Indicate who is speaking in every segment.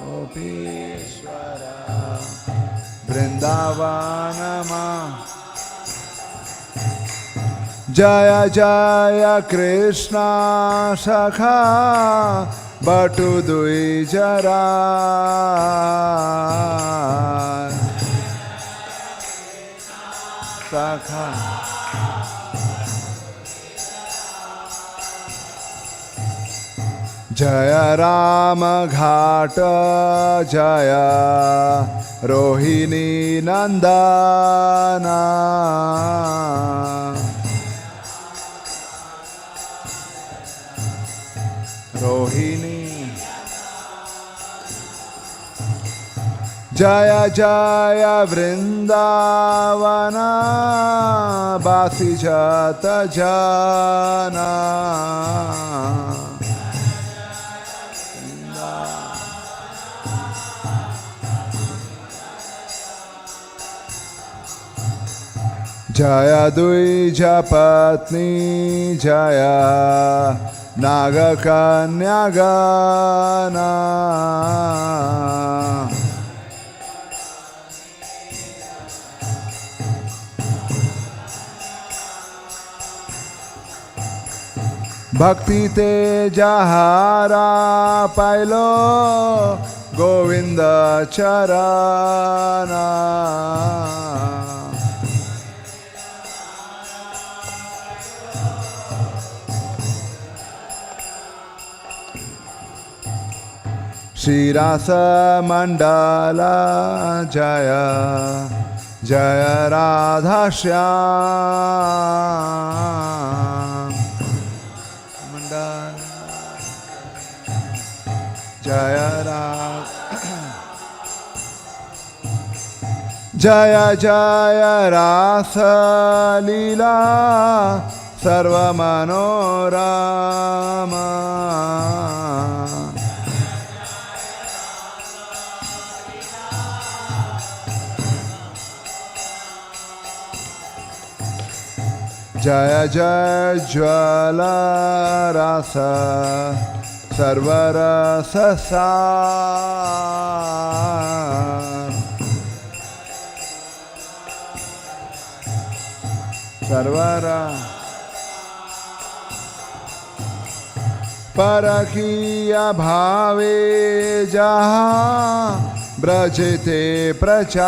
Speaker 1: Gopishwara Vrindavanama Jaya Jaya Krishna Sakha Batu Dui Jara Sakha Jaya Rama Ghata Jaya Rohini Nandana Rohini Jaya Jaya Vrindavana Basi Jata Jana Jaya Dvijapatni Jaya Nagakanyagana Bhakti te jahara pailo Govinda charana Shri Rasa Mandala Jaya Jaya Radha Shyam Mandala Jaya Radha Jaya Jaya Rasa lila Sarva Manorama Jaya Jaya Jwala Rasa Sarva Rasa Sar Sarva Rasa Parakiya Bhave Jaha Brajete Prachar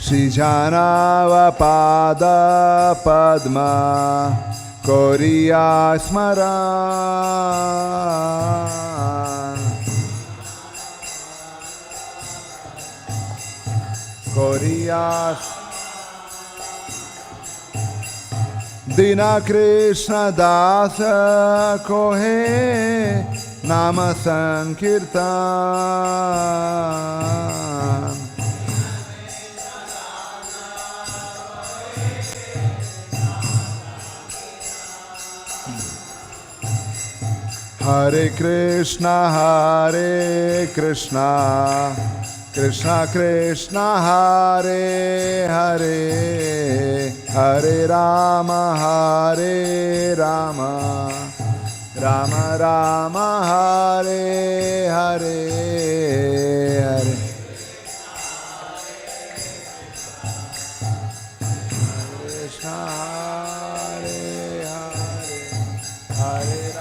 Speaker 1: Shri Janava Pada Padma Koriya Smaran Koriya Dina Krishna Dasa Kohe Nama Sankirtan Hare Krishna Krishna Krishna Hare Hare Hare Rama Rama Rama Hare Hare Hare Krishna Hare Hare Hare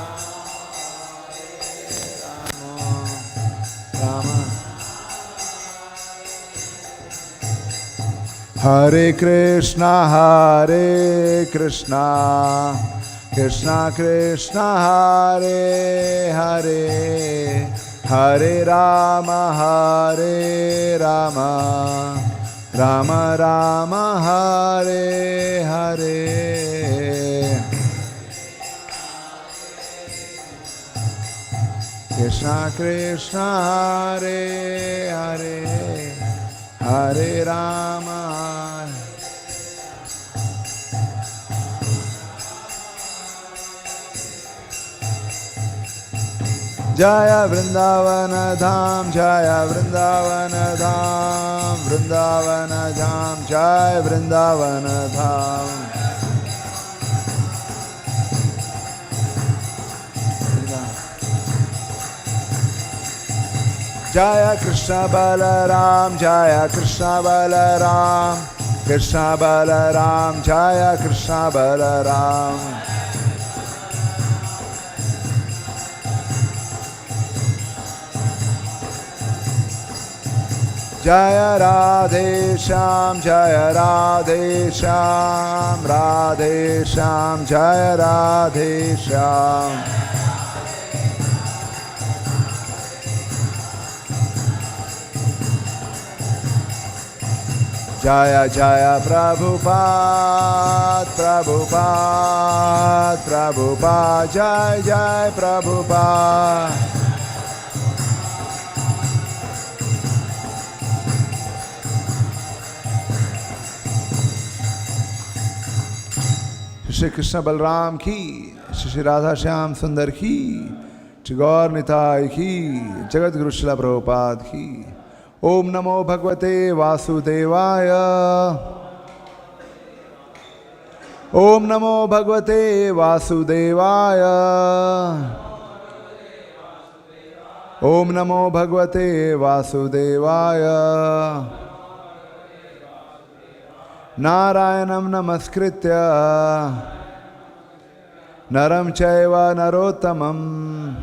Speaker 1: Rama Hare Krishna Krishna Krishna Hare Hare Hare Rama Rama Rama Hare Hare Krishna Krishna Hare Hare Hare Rama Jaya Vrindavana Dham, Jaya Vrindavana Dham, Vrindavana Dham, Jaya Vrindavana Dham. Jaya Krishna Balaram, Jaya Krishna Balaram, Krishna Balaram, Jaya Krishna Balaram. Jaya Radhe Shyam, Jaya Radhe Shyam, Radhe Shyam, Jaya Radhe Shyam. Jaya Jaya Prabhupada, Prabhupada, Prabhupada, Jaya Jaya Prabhupada. Shri Krishna Balram ki, Shri Radha Shyam Sundar ki, Shri Gaur Nitai ki, Jagat Guru Srila Prabhupada ki. Om Namo Bhagavate Vasudevaya. Om Namo Bhagavate Vasudevaya. Om Namo Bhagavate Vasudevaya. Narayanam Namaskritya Naram Chaiva Narottamam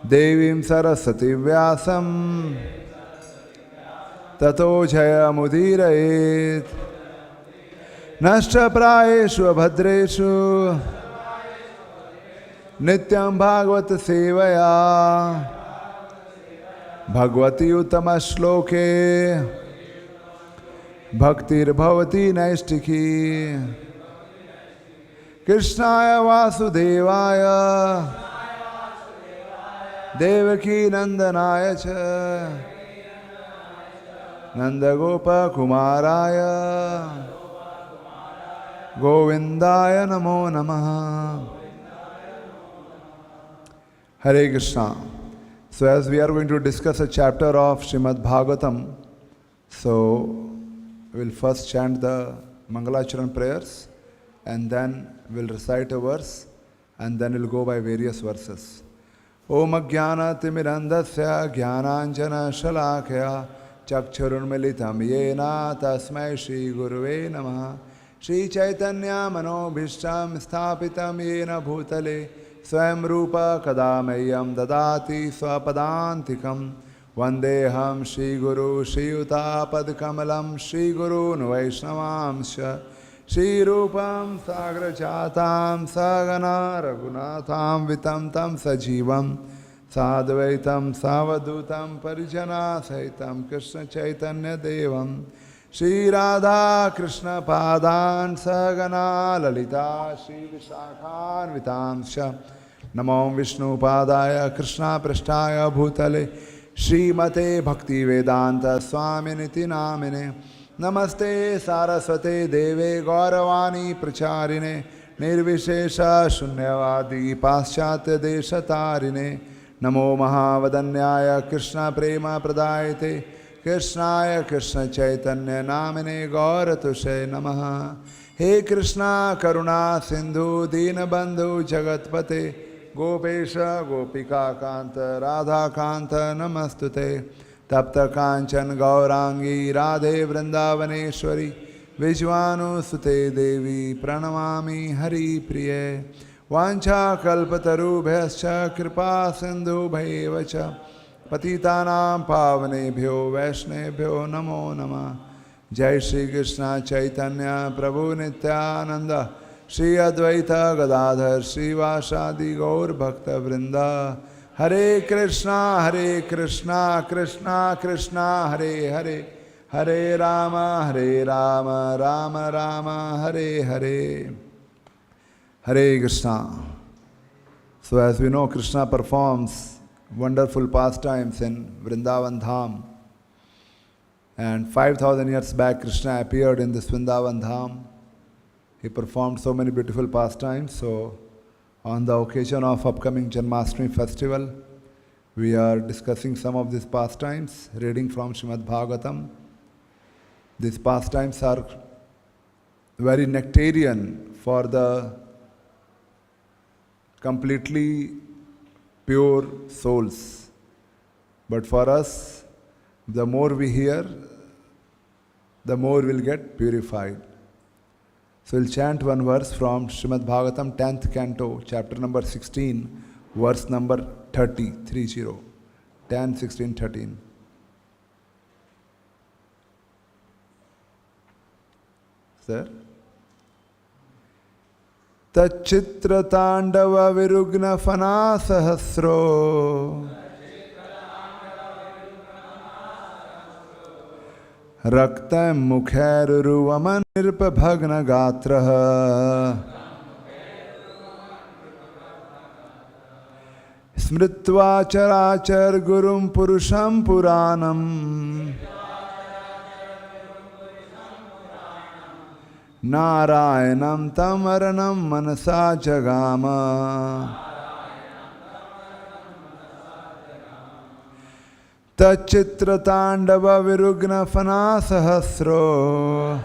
Speaker 1: Devim Saraswati Vyasam Tato Jaya Mudirayet Nashta Praeshu Abhadreshu Nityam Bhagavata Sevaya Bhagavati Uttama Shloke Bhaktir Bhavati Naistiki Krishnaya Vasudevaya Devaki Nandanaya Cha Nandagopa Kumaraya Govindaya Namo Namaha. Hare Krishna. So as we are going to discuss a chapter of Srimad Bhagavatam, so we'll first chant the Mangalacharan prayers and then we'll recite a verse and then we'll go by various verses. Om Jnana Timirandasya Jnananjana Shalakya Chakshurunmilitam Yena Tasmai Shri Guruve Namaha. Shri Chaitanya Manobhishtam Sthapitam Yena Bhutale Swayam Rupa Kadamayam Dadati Swapadantikam Vandeham Shri Guru Shri Utapad Kamalam Shri Guru Vaishnavamsha Shri Rupam Sagra Chatam Sagana Raghunatham Vitam Tam Sajivam Sadvaitam Savadutam Parijana Sahitam Krishna Chaitanya Devam Shri Radha Krishna Padan Sagana Lalita Shri Vishakhan Vitamsha Namo Vishnu Padaya Krishna Prashtaya Bhutale Srimate Bhakti Vedanta Swaminiti Namine Namaste Saraswate Deve Gauravani Pracharine Nirvishesha Shunyavadi Paschatya Deshatarine Namo Mahavadanyaya Krishna Prema Pradayate Krishnaya Krishna Chaitanya Namine Gauratushe Namaha. He Krishna Karuna Sindhu Dinabandhu Jagatpate Gopesha Gopika Kanta Radha Kanta Namastute Tapta Kanchan Gaurangi Radhe Vrindavaneshwari Vijvanu Sute Devi Pranamami Hari Priye Vancha Kalpatarubhyascha Kripa Sindhu Bhaivacha Patitanam Pavanebhyo Vaishnebhyo Namo Namah. Jai Shri Krishna Chaitanya Prabhu Nityananda Shri Advaita Gadadhar Shri Vasadi Gaur Bhakta Vrinda. Hare Krishna Krishna Krishna Hare Hare Hare Rama Rama Rama Hare Hare. Hare Krishna. So as we know, Krishna performs wonderful pastimes in Vrindavan Dham. And 5,000 years back, Krishna appeared in this Vrindavan Dham. He performed so many beautiful pastimes. So On the occasion of upcoming Janmashtami festival, we are discussing some of these pastimes, reading from Srimad Bhagavatam. These pastimes are very nectarian for the completely pure souls. But for us, the more we hear, the more we'll get purified. So we'll chant one verse from Srimad Bhagavatam, 10th canto, chapter number 16, verse number 30, 30. 10, 16, 13. Sir? Tachitra Tandava Virugna Fana Sahasro Raktam Mukharuruvaman Nirpabhagna Gatraha Smritva Charachar Gurum Purusham Puranam Narayanam Tamaranam Manasa Jagama Tachitra Tandava Virugna Fana Sahasro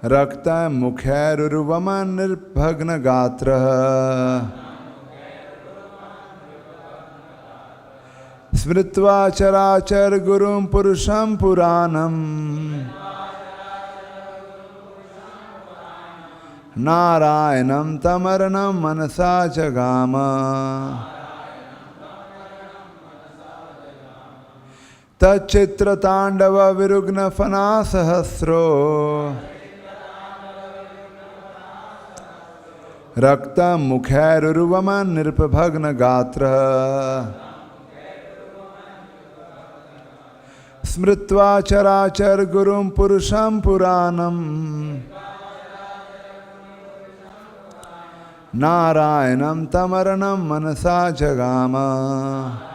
Speaker 1: Rakta Mukharuruvaman Nirbhagna Gatra Smritva Charachar Gurum Purusham Puranam Narayanam Tamaranam Manasa Jagama Tachitra Tandava Virugna Fana Sahasro Rakta Mukharuruvaman Nirpabhagna Gatra Smritva Charachar Gurum Purusham Puranam Narayanam Tamaranam Manasa Jagama.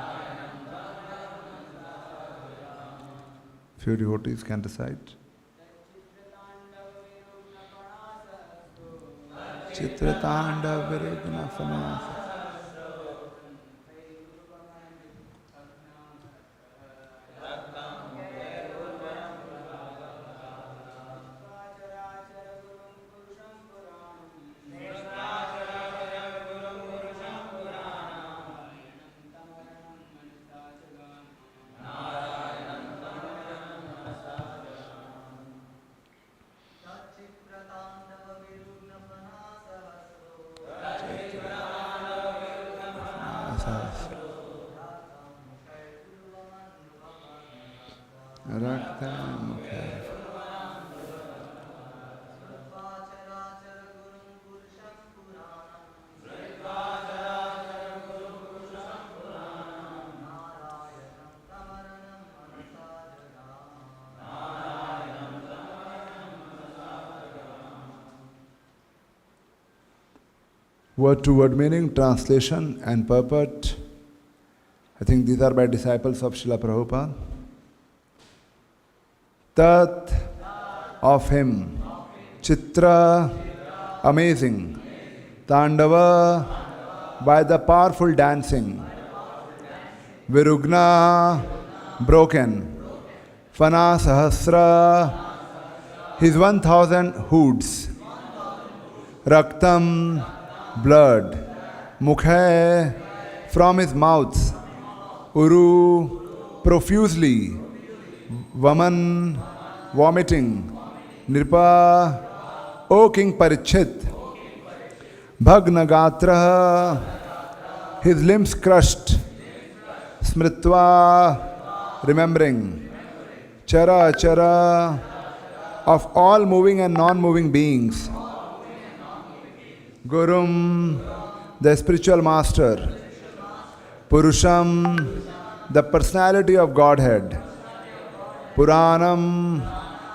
Speaker 1: Few devotees can recite. Chitratanda Virugna Fanasa. Word to word meaning, translation and purport. I think these are by disciples of Srila Prabhupada. Tat, of him. Chitra, amazing. Tandava, by the powerful dancing. Virugna, broken. Fana Sahasra, his 1,000 hoods. Raktam, blood. Mukhe, from his mouth. Uru, profusely. Vaman, vomiting. Nirpa, O King Parichit. Bhagna Gatra, his limbs crushed. Smritva, remembering. Chara, chara, of all moving and non-moving beings. Gurum, the spiritual master. Purusham, the personality of Godhead. Puranam,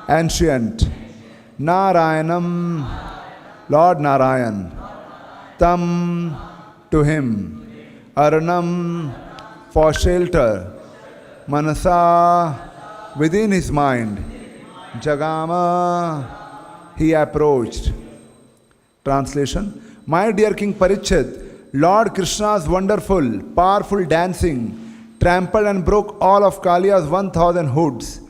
Speaker 1: ancient. Narayanam, Lord Narayan. Tam, to him. Arnam, for shelter. Manasa, within his mind. Jagama, he approached. Translation: My dear King Parichet, Lord Krishna's wonderful, powerful dancing trampled and broke all of Kalia's 1,000 hoods.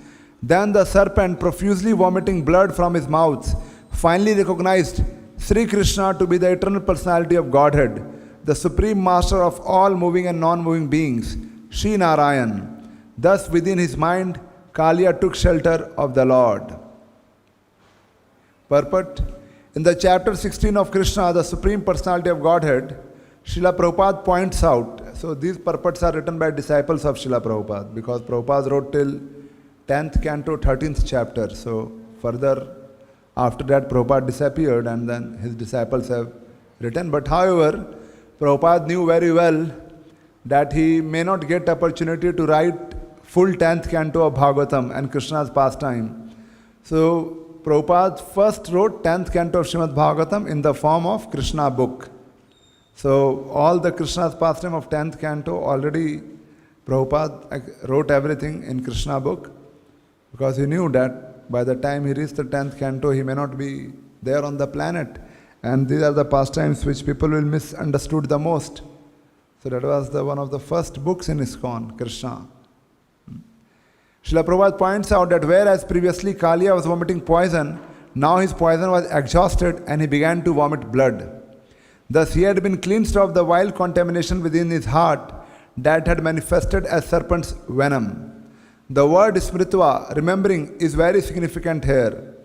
Speaker 1: Then the serpent, profusely vomiting blood from his mouth, finally recognized Sri Krishna to be the eternal personality of Godhead, the supreme master of all moving and non-moving beings, Sri Narayan. Thus within his mind, Kalia took shelter of the Lord. Purport: In the chapter 16 of Krishna, the supreme personality of Godhead, Srila Prabhupada points out, so these purports are written by disciples of Srila Prabhupada, because Prabhupada wrote till 10th canto, 13th chapter. So further, after that Prabhupada disappeared and then his disciples have written. But however, Prabhupada knew very well that he may not get opportunity to write full 10th canto of Bhagavatam and Krishna's pastime. So Prabhupada first wrote 10th canto of Srimad Bhagavatam in the form of Krishna book. So all the Krishna's pastime of 10th canto already Prabhupada wrote everything in Krishna book, because he knew that by the time he reached the 10th canto he may not be there on the planet, and these are the pastimes which people will misunderstood the most. So that was one of the first books in ISKCON, Krishna. Srila Prabhupada points out that whereas previously Kalia was vomiting poison, now his poison was exhausted and he began to vomit blood. Thus he had been cleansed of the vile contamination within his heart that had manifested as serpent's venom. The word smritva, remembering, is very significant here.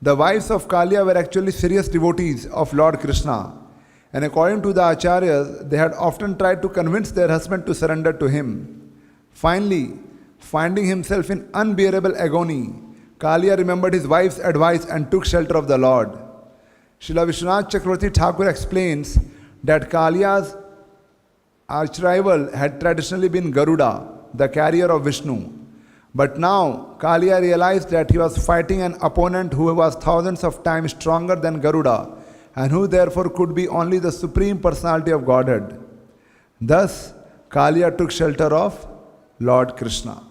Speaker 1: The wives of Kalia were actually serious devotees of Lord Krishna, and according to the acharyas, they had often tried to convince their husband to surrender to him. Finally, finding himself in unbearable agony, Kalia remembered his wife's advice and took shelter of the Lord. Srila Vishwanath Chakravarti Thakur explains that Kalia's arch-rival had traditionally been Garuda, the carrier of Vishnu. But now Kalia realized that he was fighting an opponent who was thousands of times stronger than Garuda, and who therefore could be only the supreme personality of Godhead. Thus, Kalia took shelter of Lord Krishna.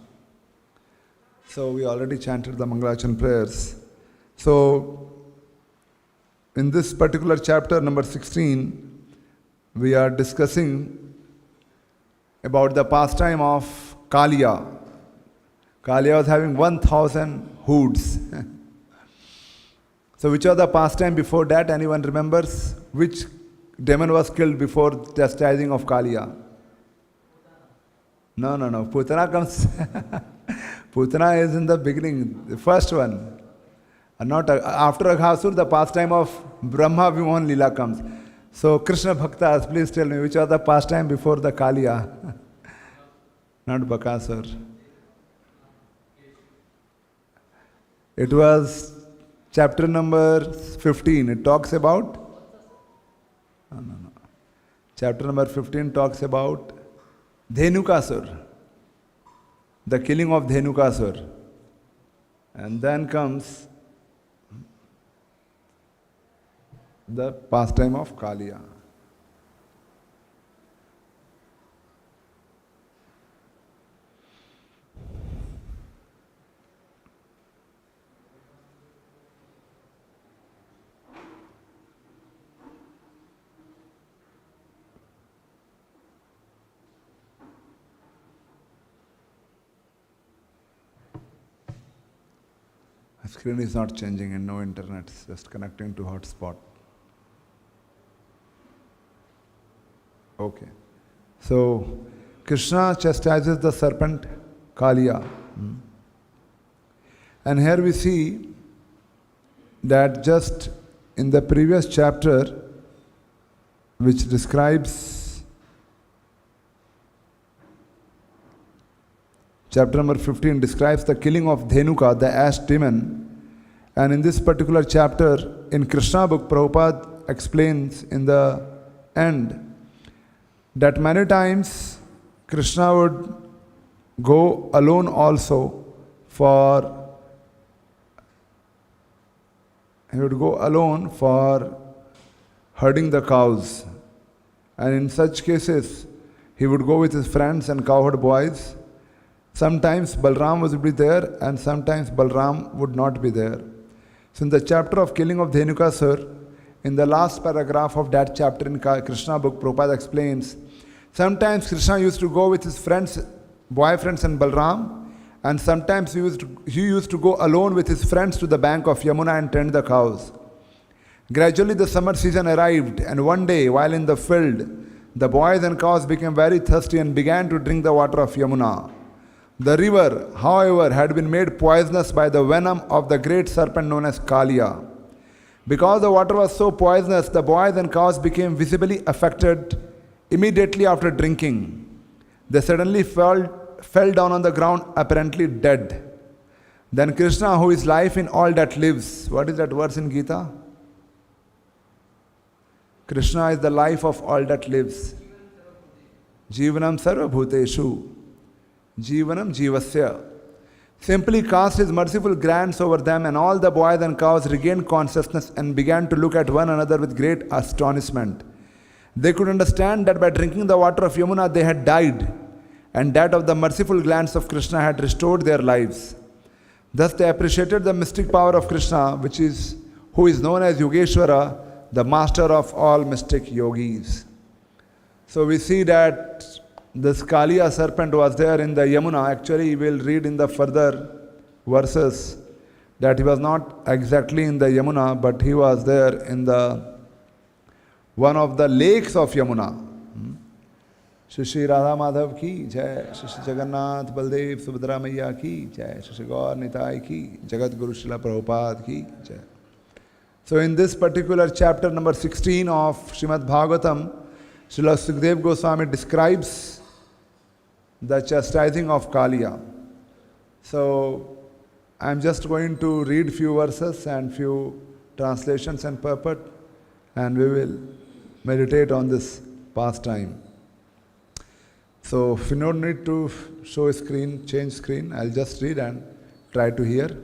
Speaker 1: So we already chanted the Mangalachan prayers. So in this particular chapter, number 16, we are discussing about the pastime of Kalia. Kalia was having 1,000 hoods. So which was the pastime before that? Anyone remembers? Which demon was killed before chastising of Kalia? No. Putana comes. Putana is in the beginning, the first one. And not after Aghasur, the pastime of Brahma Vimohan lila comes. So Krishna Bhaktas, please tell me, which was the pastime before the Kalia? Not Bakasur. It was chapter number 15. It talks about? No. Chapter number 15 talks about Dhenukasur. The killing of Dhenukasur. And then comes the pastime of Kalia. The screen is not changing and no internet, it's just connecting to hotspot. Okay. So, Krishna chastises the serpent Kalia. And here we see that just in the previous chapter, which describes chapter number 15 describes the killing of Dhenuka, the ash demon. And in this particular chapter, in Krishna book, Prabhupada explains in the end that many times Krishna would go alone also he would go alone for herding the cows. And in such cases, he would go with his friends and cowherd boys. Sometimes Balram would be there and sometimes Balram would not be there. So in the chapter of killing of Dhenukasur, In the last paragraph of that chapter in Krishna book, Prabhupada explains, sometimes Krishna used to go with his friends, boyfriends and Balram, and sometimes he used to go alone with his friends to the bank of Yamuna and tend the cows. Gradually the summer season arrived, and one day, while in the field, the boys and cows became very thirsty and began to drink the water of Yamuna. The river, however, had been made poisonous by the venom of the great serpent known as Kalia. Because the water was so poisonous, the boys and cows became visibly affected immediately after drinking. They suddenly fell down on the ground, apparently dead. Then Krishna, who is life in all that lives, what is that verse in Gita? Krishna is the life of all that lives. Jivanam sarva bhuteshu. Jivanam jivasya. Simply cast his merciful glance over them, and all the boys and cows regained consciousness and began to look at one another with great astonishment. They could understand that by drinking the water of Yamuna they had died, and that of the merciful glance of Krishna had restored their lives. Thus they appreciated the mystic power of Krishna, who is known as Yogeshwara, the master of all mystic yogis. So we see that this Kalia serpent was there in the Yamuna. Actually, we will read in the further verses that he was not exactly in the Yamuna, but he was there in one of the lakes of Yamuna. Shri Radha Madhav ki jai, Shri Jagannath Baldev Subhadra Maiya ki jai, Shri Gaur Nitai ki, Jagat Guru Srila Prabhupada ki jai. So in this particular chapter number 16 of Srimad Bhagavatam, Srila Sukadeva Goswami describes the chastising of Kalia. So I am just going to read few verses and few translations and purport, and we will meditate on this pastime. So if you don't need to show a screen, change screen, I'll just read and try to hear.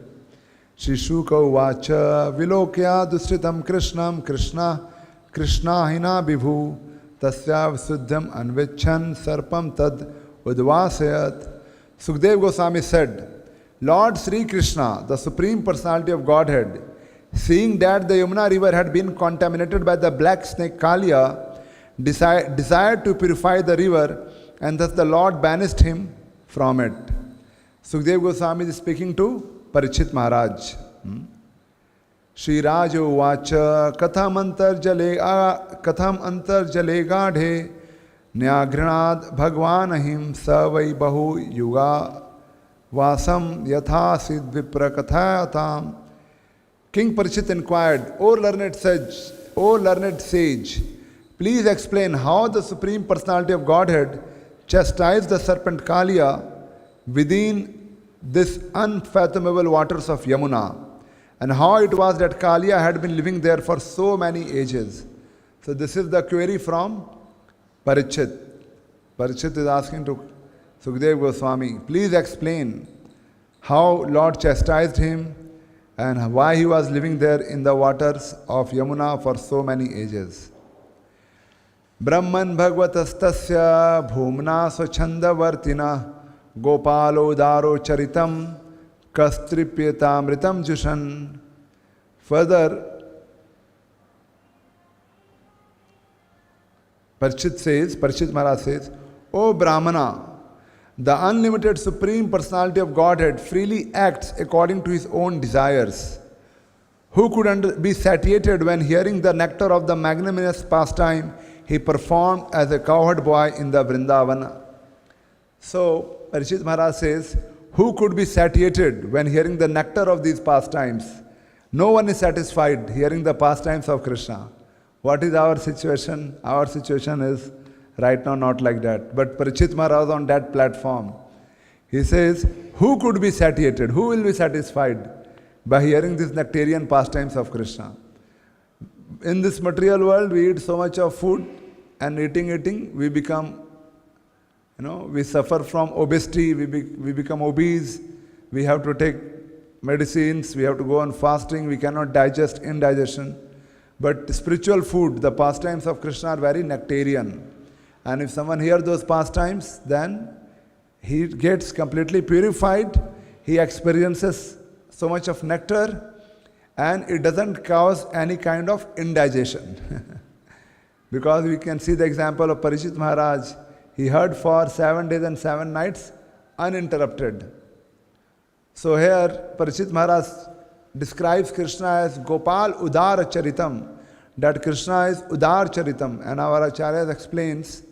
Speaker 1: Shishuka uvacha vilokya dustritam krishnam krishna hina vibhu tasya visuddham anvichan sarpam tad udvasayat. Sukadeva Goswami said, Lord Sri Krishna, the Supreme Personality of Godhead, seeing that the Yamuna river had been contaminated by the black snake Kalia, desired to purify the river, and thus the Lord banished him from it. Sukadeva Goswami is speaking to Parikshit Maharaj. Shri Raja Uvacha Katham antar jale gadhe Nyagrinad Bhagwan ahim savai bahu yuga vasam yatha sid vipra kathayatam. King Parikshit inquired, O learned sage, please explain how the Supreme Personality of Godhead chastised the serpent Kalia within this unfathomable waters of Yamuna, and how it was that Kalia had been living there for so many ages. So this is the query from Parikshit. Parikshit is asking to Sukadeva Goswami, please explain how Lord chastised him and why he was living there in the waters of Yamuna for so many ages. Brahman Bhagavatastasya Bhumna Swachandavartina Gopalo Daro Charitam Kastripyatamritam Jushan. Further, Parikshit Maharaj says, O Brahmana, the unlimited Supreme Personality of Godhead freely acts according to his own desires. Who could be satiated when hearing the nectar of the magnanimous pastime he performed as a cowherd boy in the Vrindavana? So, Parikshit Maharaj says, who could be satiated when hearing the nectar of these pastimes? No one is satisfied hearing the pastimes of Krishna. What is our situation? Our situation is right now not like that. But Parikshit Maharaj on that platform, he says, who could be satiated? Who will be satisfied by hearing these nectarian pastimes of Krishna? In this material world, we eat so much of food, and eating, we become, we suffer from obesity, we become obese, we have to take medicines, we have to go on fasting, we cannot digest indigestion. But spiritual food, the pastimes of Krishna are very nectarian. And if someone hears those pastimes, then he gets completely purified, he experiences so much of nectar, and it doesn't cause any kind of indigestion. Because we can see the example of Parishit Maharaj. He heard for 7 days and 7 nights uninterrupted. So here Parishit Maharaj describes Krishna as Gopal Udar Charitam, that Krishna is Udar Charitam. And our Acharya explains,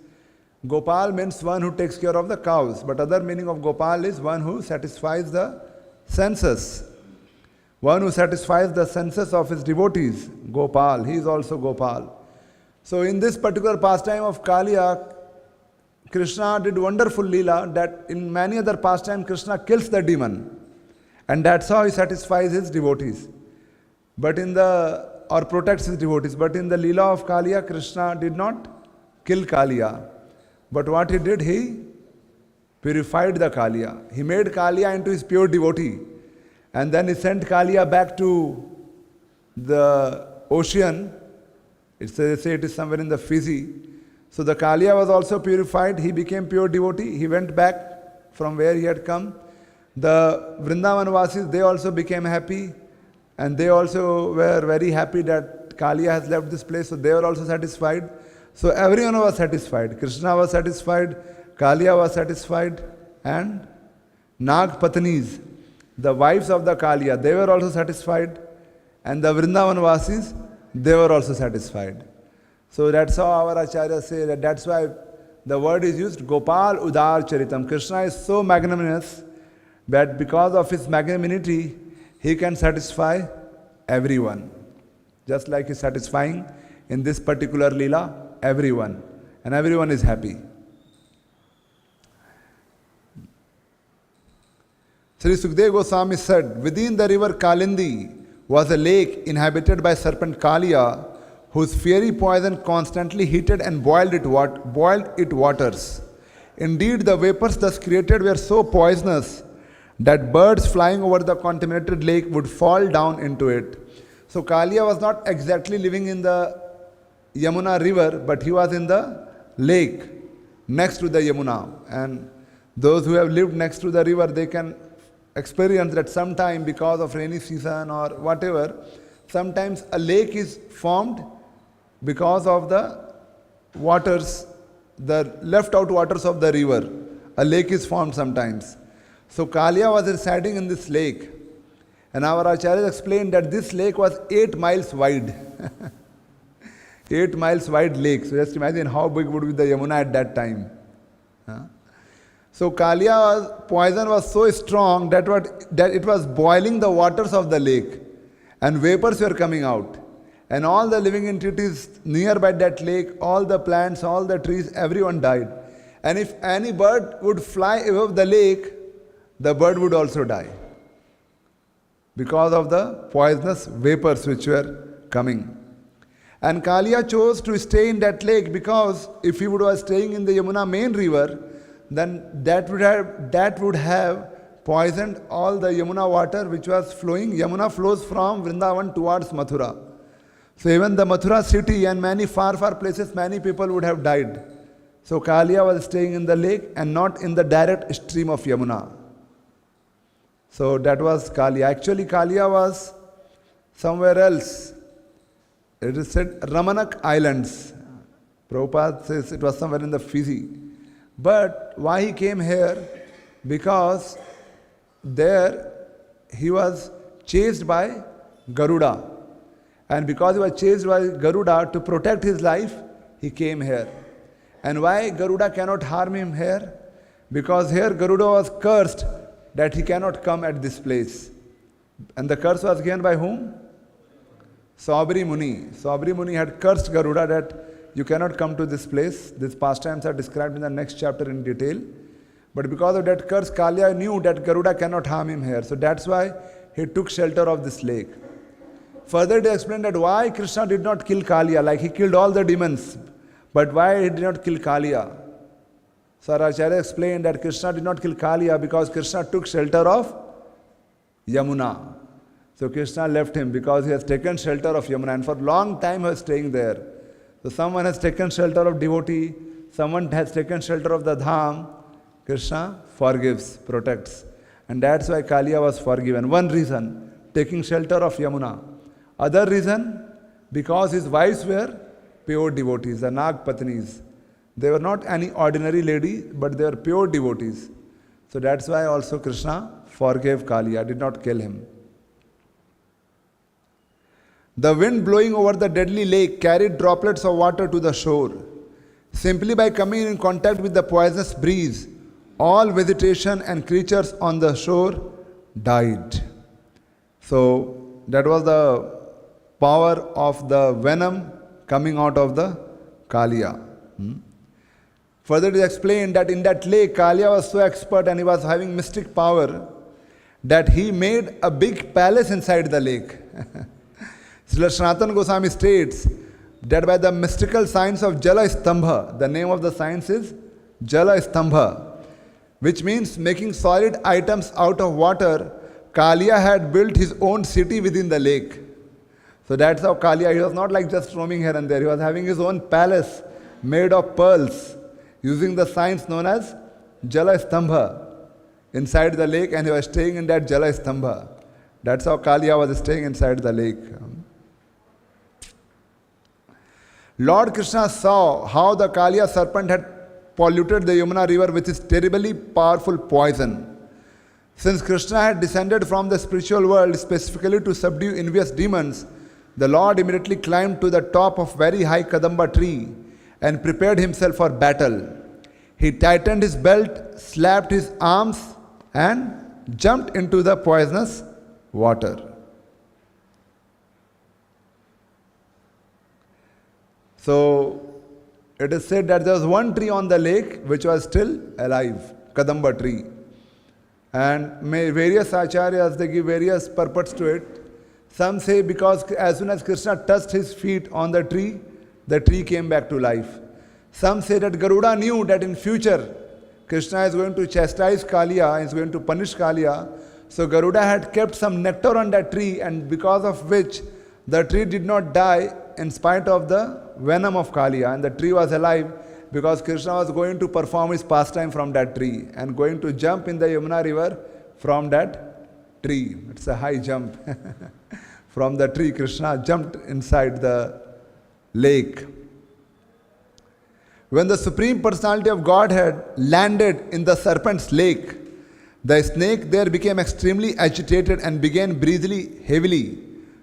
Speaker 1: Gopal means one who takes care of the cows, but other meaning of Gopal is one who satisfies the senses. One who satisfies the senses of his devotees. Gopal, he is also Gopal. So in this particular pastime of Kalia, Krishna did wonderful lila that in many other pastimes Krishna kills the demon. And that's how he satisfies his devotees. Or protects his devotees. But in the lila of Kalia, Krishna did not kill Kalia. But what he did, he purified the Kalia. He made Kalia into his pure devotee. And then he sent Kalia back to the ocean. They say it is somewhere in the Fiji. So the Kalia was also purified. He became pure devotee. He went back from where he had come. The Vrindavan Vasis, they also became happy. And they also were very happy that Kalia has left this place. So they were also satisfied. So everyone was satisfied. Krishna was satisfied. Kalia was satisfied. And Nagpatnis, the wives of the Kalia, they were also satisfied. And the Vrindavan Vasis, they were also satisfied. So that's how our Acharya say that that's why the word is used, Gopal Udar Charitam. Krishna is so magnanimous that because of his magnanimity, he can satisfy everyone. Just like he's satisfying in this particular lila, everyone. And everyone is happy. Sri Sukdev Goswami said, within the river Kalindi was a lake inhabited by serpent Kalia, whose fiery poison constantly heated and boiled its waters. Indeed, the vapors thus created were so poisonous that birds flying over the contaminated lake would fall down into it. So Kalia was not exactly living in the Yamuna river, but he was in the lake next to the Yamuna. And those who have lived next to the river, they can experience that sometime because of rainy season or whatever, sometimes a lake is formed because of the waters, the left out waters of the river. A lake is formed sometimes. So Kalia was residing in this lake. And our Acharya explained that this lake was 8 miles wide. 8 miles wide lake. So just imagine how big would be the Yamuna at that time. So Kalia's poison was so strong that it was boiling the waters of the lake. And vapors were coming out. And all the living entities nearby that lake, all the plants, all the trees, everyone died. And if any bird would fly above the lake, the bird would also die. Because of the poisonous vapors which were coming. And Kalia chose to stay in that lake because if he was staying in the Yamuna main river, then that would have poisoned all the Yamuna water which was flowing. Yamuna flows from Vrindavan towards Mathura. So even the Mathura city and many far places, many people would have died. So Kalia was staying in the lake and not in the direct stream of Yamuna. So that was Kalia. Actually Kalia was somewhere else. It is said Ramanak Islands. Prabhupada says it was somewhere in the Fiji. But why he came here? Because there he was chased by Garuda. And because he was chased by Garuda, to protect his life, he came here. And why Garuda cannot harm him here? Because here Garuda was cursed that he cannot come at this place. And the curse was given by whom? Saubri Muni. Saubri Muni had cursed Garuda that you cannot come to this place. These pastimes are described in the next chapter in detail. But because of that curse, Kalia knew that Garuda cannot harm him here. So that's why he took shelter of this lake. Further, they explained that why Krishna did not kill Kalia, like he killed all the demons. But why he did not kill Kalia? So our Acharya explained that Krishna did not kill Kalia because Krishna took shelter of Yamuna. So Krishna left him because he has taken shelter of Yamuna, and for a long time he was staying there. So someone has taken shelter of devotee, someone has taken shelter of the dham. Krishna forgives, protects. And that's why Kalia was forgiven. One reason, taking shelter of Yamuna. Other reason, because his wives were pure devotees, the Nagpatnis. They were not any ordinary lady, but they were pure devotees. So that's why also Krishna forgave Kalia, did not kill him. The wind blowing over the deadly lake carried droplets of water to the shore. Simply by coming in contact with the poisonous breeze, all vegetation and creatures on the shore died. So that was the power of the venom coming out of the Kalia. Further it is explained that in that lake, Kalia was so expert and he was having mystic power that he made a big palace inside the lake. Srila Sanatana Goswami states that by the mystical science of Jala Stambha, the name of the science is Jala Stambha, which means making solid items out of water, Kalia had built his own city within the lake. So that's how Kalia, he was not like just roaming here and there, he was having his own palace made of pearls, using the science known as Jala Stambha inside the lake, and he was staying in that Jala Stambha. That's how Kalia was staying inside the lake. Lord Krishna saw how the Kalia serpent had polluted the Yamuna river with his terribly powerful poison. Since Krishna had descended from the spiritual world specifically to subdue envious demons, the Lord immediately climbed to the top of very high Kadamba tree and prepared himself for battle. He tightened his belt, slapped his arms, and jumped into the poisonous water. So it is said that there was one tree on the lake which was still alive, Kadamba tree. And various acharyas, they give various purports to it. Some say because as soon as Krishna touched his feet on the tree came back to life. Some say that Garuda knew that in future Krishna is going to chastise Kalia, is going to punish Kalia. So Garuda had kept some nectar on that tree, and because of which the tree did not die in spite of the venom of Kalia, and the tree was alive because Krishna was going to perform his pastime from that tree and going to jump in the Yamuna river from that tree. It's a high jump. From the tree, Krishna jumped inside the lake. When the Supreme Personality of Godhead landed in the serpent's lake, the snake there became extremely agitated and began breathing heavily,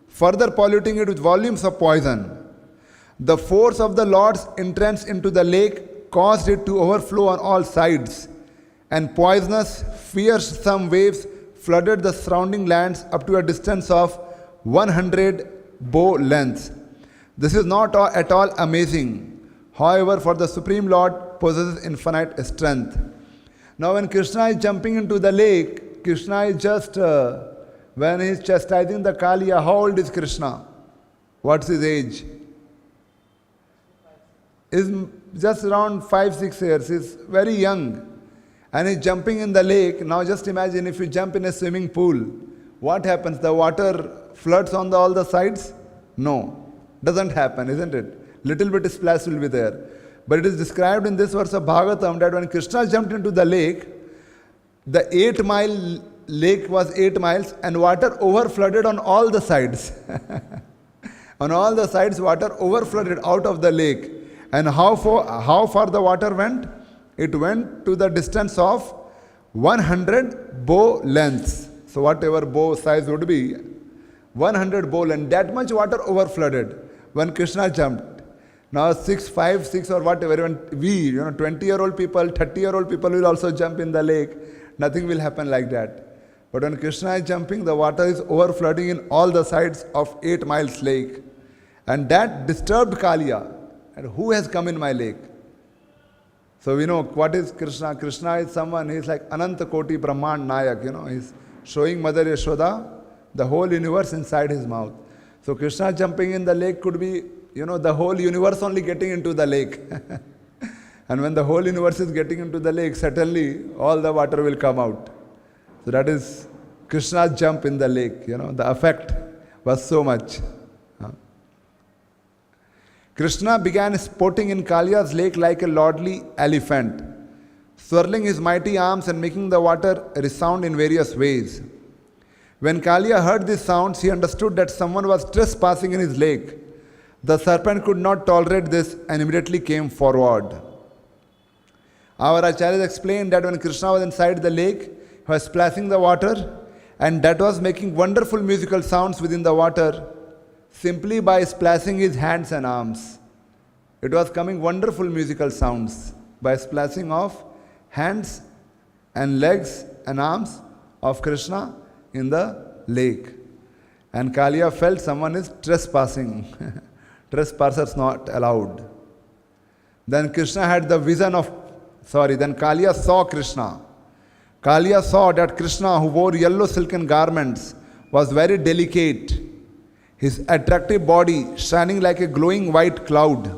Speaker 1: further polluting it with volumes of poison. The force of the Lord's entrance into the lake caused it to overflow on all sides, and poisonous, fearsome waves flooded the surrounding lands up to a distance of 100 bow lengths. This is not at all amazing. However, for the Supreme Lord possesses infinite strength. Now when Krishna is jumping into the lake, Krishna is just, when he is chastising the Kalia, how old is Krishna? What's his age? Is just around 5-6 years. He's very young. And he's jumping in the lake. Now just imagine if you jump in a swimming pool, what happens? The water floods on all the sides? No. Doesn't happen, isn't it? Little bit splash will be there. But it is described in this verse of Bhagavatam that when Krishna jumped into the lake, the 8-mile lake was 8 miles and water overflooded on all the sides. On all the sides, water overflooded out of the lake. And how far the water went? It went to the distance of 100 bow lengths. So whatever bow size would be, 100 bow length, that much water overflooded when Krishna jumped. Now 5, 6 or whatever, even we, 20-year-old people, 30-year-old people will also jump in the lake. Nothing will happen like that. But when Krishna is jumping, the water is overflooding in all the sides of 8 miles lake. And that disturbed Kalia. And who has come in my lake? So we know what is Krishna. Krishna is someone, he is like Ananta Koti Brahman Nayak. He's showing Mother Yashoda the whole universe inside his mouth. So Krishna jumping in the lake could be, the whole universe only getting into the lake. And when the whole universe is getting into the lake, certainly all the water will come out. So that is Krishna's jump in the lake. The effect was so much. Krishna began sporting in Kalia's lake like a lordly elephant, swirling his mighty arms and making the water resound in various ways. When Kalia heard these sounds, he understood that someone was trespassing in his lake. The serpent could not tolerate this and immediately came forward. Our acharyas explained that when Krishna was inside the lake, he was splashing the water, and that was making wonderful musical sounds within the water simply by splashing his hands and arms. It was coming wonderful musical sounds by splashing of hands and legs and arms of Krishna in the lake. And Kalia felt someone is trespassing. Trespassers not allowed. Then Kalia saw Krishna. Kalia saw that Krishna, who wore yellow silken garments, was very delicate. His attractive body shining like a glowing white cloud.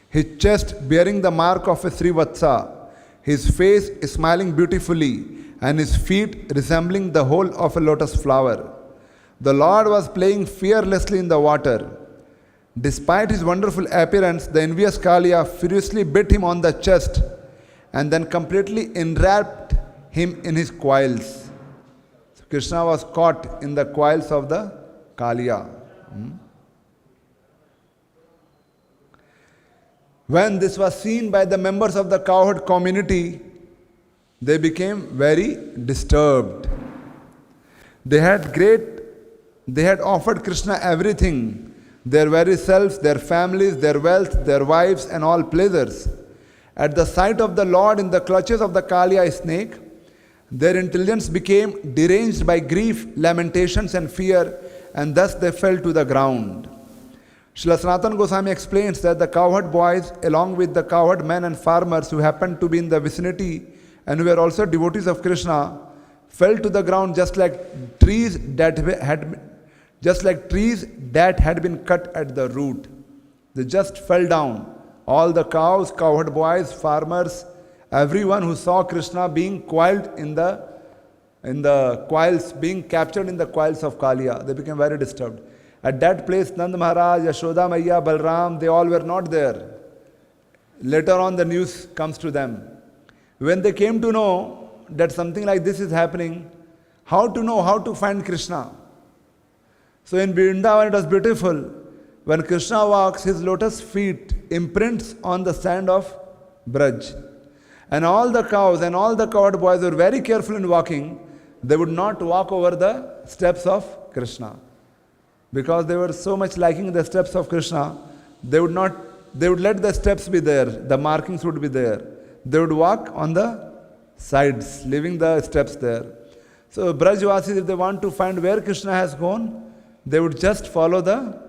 Speaker 1: His chest bearing the mark of a Srivatsa. His face smiling beautifully, and his feet resembling the whole of a lotus flower. The Lord was playing fearlessly in the water. Despite his wonderful appearance, the envious Kalia furiously bit him on the chest and then completely enwrapped him in his coils. So Krishna was caught in the coils of the Kalia. When this was seen by the members of the cowherd community, they became very disturbed. They had offered Krishna everything, their very selves, their families, their wealth, their wives, and all pleasures. At the sight of the Lord in the clutches of the Kalia snake, their intelligence became deranged by grief, lamentations, and fear, and thus they fell to the ground. Srila Sanatana Goswami explains that the cowherd boys, along with the cowherd men and farmers who happened to be in the vicinity and who were also devotees of Krishna, fell to the ground just like trees that had been cut at the root. They just fell down. All the cows, cowherd boys, farmers, everyone who saw Krishna being coiled in the coils, being captured in the coils of Kalia, they became very disturbed. At that place, Nand Maharaj, Yashoda Maiya, Balram, they all were not there. Later on, the news comes to them. When they came to know that something like this is happening, how to know how to find Krishna? So in Vrindavan, it was beautiful. When Krishna walks, his lotus feet imprints on the sand of Braj. And all the cows and all the cowherd boys were very careful in walking. They would not walk over the steps of Krishna. Because they were so much liking the steps of Krishna, they would let the steps be there, the markings would be there. They would walk on the sides, leaving the steps there. So Brajvasis, if they want to find where Krishna has gone, they would just follow the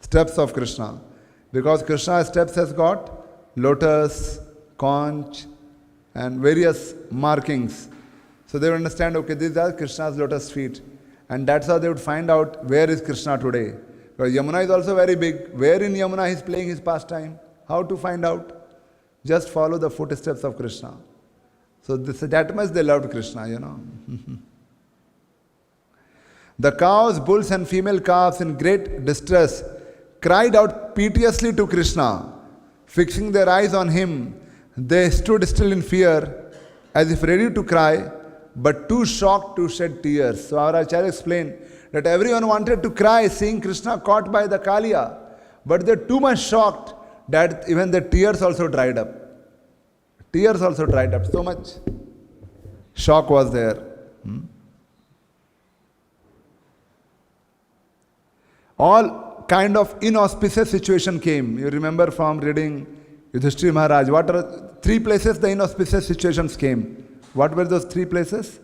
Speaker 1: steps of Krishna. Because Krishna's steps has got lotus, conch, and various markings. So they would understand, okay, these are Krishna's lotus feet. And that's how they would find out where is Krishna today. Because Yamuna is also very big. Where in Yamuna he is playing his pastime? How to find out? Just follow the footsteps of Krishna. So that much they loved Krishna, The cows, bulls and female calves in great distress cried out piteously to Krishna. Fixing their eyes on him, they stood still in fear, as if ready to cry, but too shocked to shed tears. So our Acharya explained that everyone wanted to cry seeing Krishna caught by the Kalia, but they're too much shocked that even the tears also dried up. Tears also dried up. So much shock was there. All kind of inauspicious situation came. You remember from reading Yudhishthira Maharaj, what are 3 places the inauspicious situations came? What were those 3 places?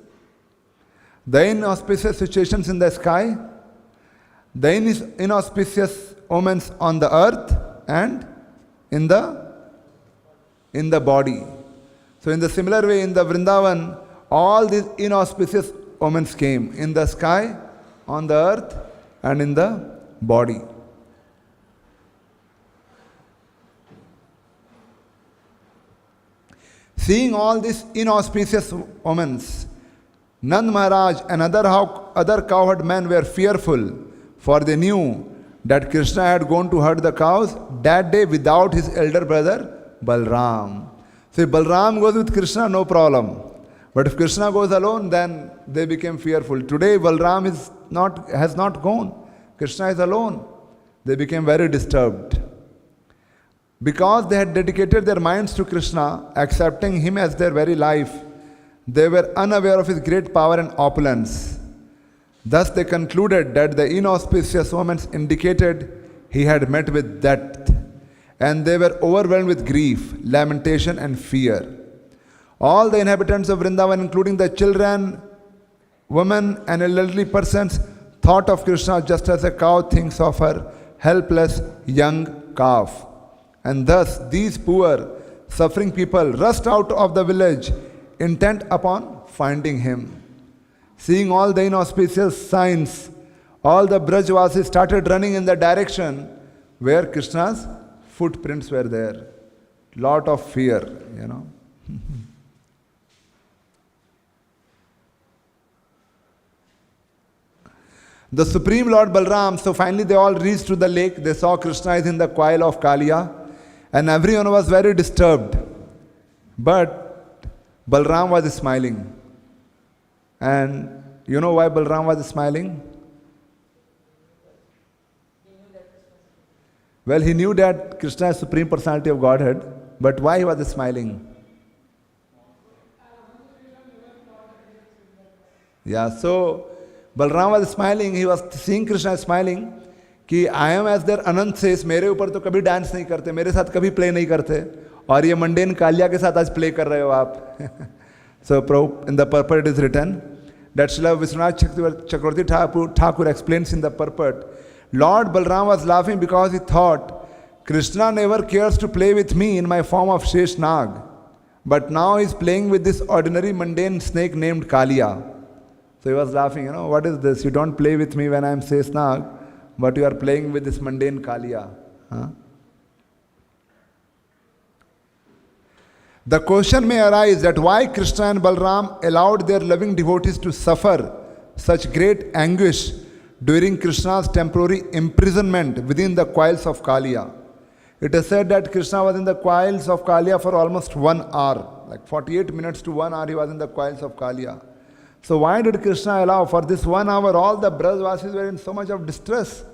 Speaker 1: The inauspicious situations in the sky, the inauspicious omens on the earth, and in the body. So in the similar way, in the Vrindavan, all these inauspicious omens came in the sky, on the earth, and in the body. Seeing all these inauspicious omens, Nand Maharaj and other cowherd men were fearful, for they knew that Krishna had gone to herd the cows that day without his elder brother Balram. So if Balram goes with Krishna, no problem. But if Krishna goes alone, then they became fearful. Today, Balram has not gone. Krishna is alone. They became very disturbed. Because they had dedicated their minds to Krishna, accepting him as their very life, they were unaware of his great power and opulence. Thus they concluded that the inauspicious omens indicated he had met with death, and they were overwhelmed with grief, lamentation, and fear. All the inhabitants of Vrindavan, including the children, women, and elderly persons, thought of Krishna just as a cow thinks of her helpless young calf. And thus these poor, suffering people rushed out of the village, intent upon finding him. Seeing all the inauspicious signs, all the Brajvasis started running in the direction where Krishna's footprints were there. Lot of fear, The Supreme Lord Balram, so finally they all reached to the lake. They saw Krishna is in the coil of Kalia, and everyone was very disturbed. But Balram was smiling. And you know why Balram was smiling? Well, he knew that Krishna is Supreme Personality of Godhead, but why he was smiling? Yeah, so Balram was smiling, he was seeing Krishna smiling, कि I am as their Anant says, मेरे ऊपर तो कभी dance नहीं करते, मेरे साथ कभी प्ले नहीं करते, और ये मंडेन कालिया के साथ आज प्ले कर रहे हो आप. So in the purport it is written that Srila Vishwanath Chakravarti Thakur explains in the purport, Lord Balram was laughing because he thought, Krishna never cares to play with me in my form of Shesh Nag, but now he is playing with this ordinary mundane snake named Kalia. So he was laughing, what is this? You don't play with me when I am Shesh Nag, but you are playing with this mundane Kalia. Huh? The question may arise that why Krishna and Balram allowed their loving devotees to suffer such great anguish during Krishna's temporary imprisonment within the coils of Kalia. It is said that Krishna was in the coils of Kalia for almost 1 hour, like 48 minutes to 1 hour he was in the coils of Kalia. So why did Krishna allow? For this 1 hour all the Brajvasis were in so much of distress,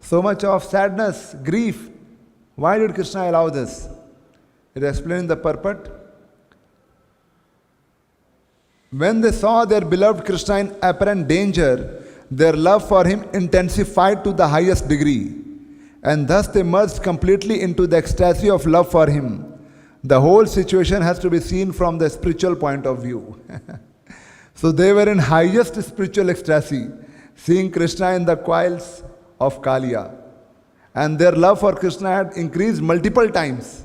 Speaker 1: so much of sadness, grief. Why did Krishna allow this? It is explained in the purport. When they saw their beloved Krishna in apparent danger, their love for him intensified to the highest degree, and thus they merged completely into the ecstasy of love for him. The whole situation has to be seen from the spiritual point of view. So they were in highest spiritual ecstasy, seeing Krishna in the coils of Kalia. And their love for Krishna had increased multiple times.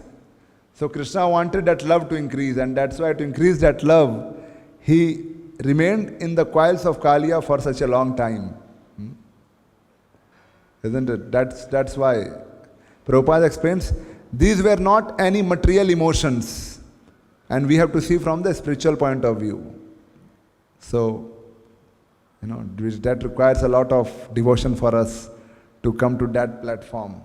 Speaker 1: So Krishna wanted that love to increase, and that's why to increase that love, he remained in the coils of Kalia for such a long time. Isn't it? That's why. Prabhupada explains, these were not any material emotions, and we have to see from the spiritual point of view. So, that requires a lot of devotion for us to come to that platform.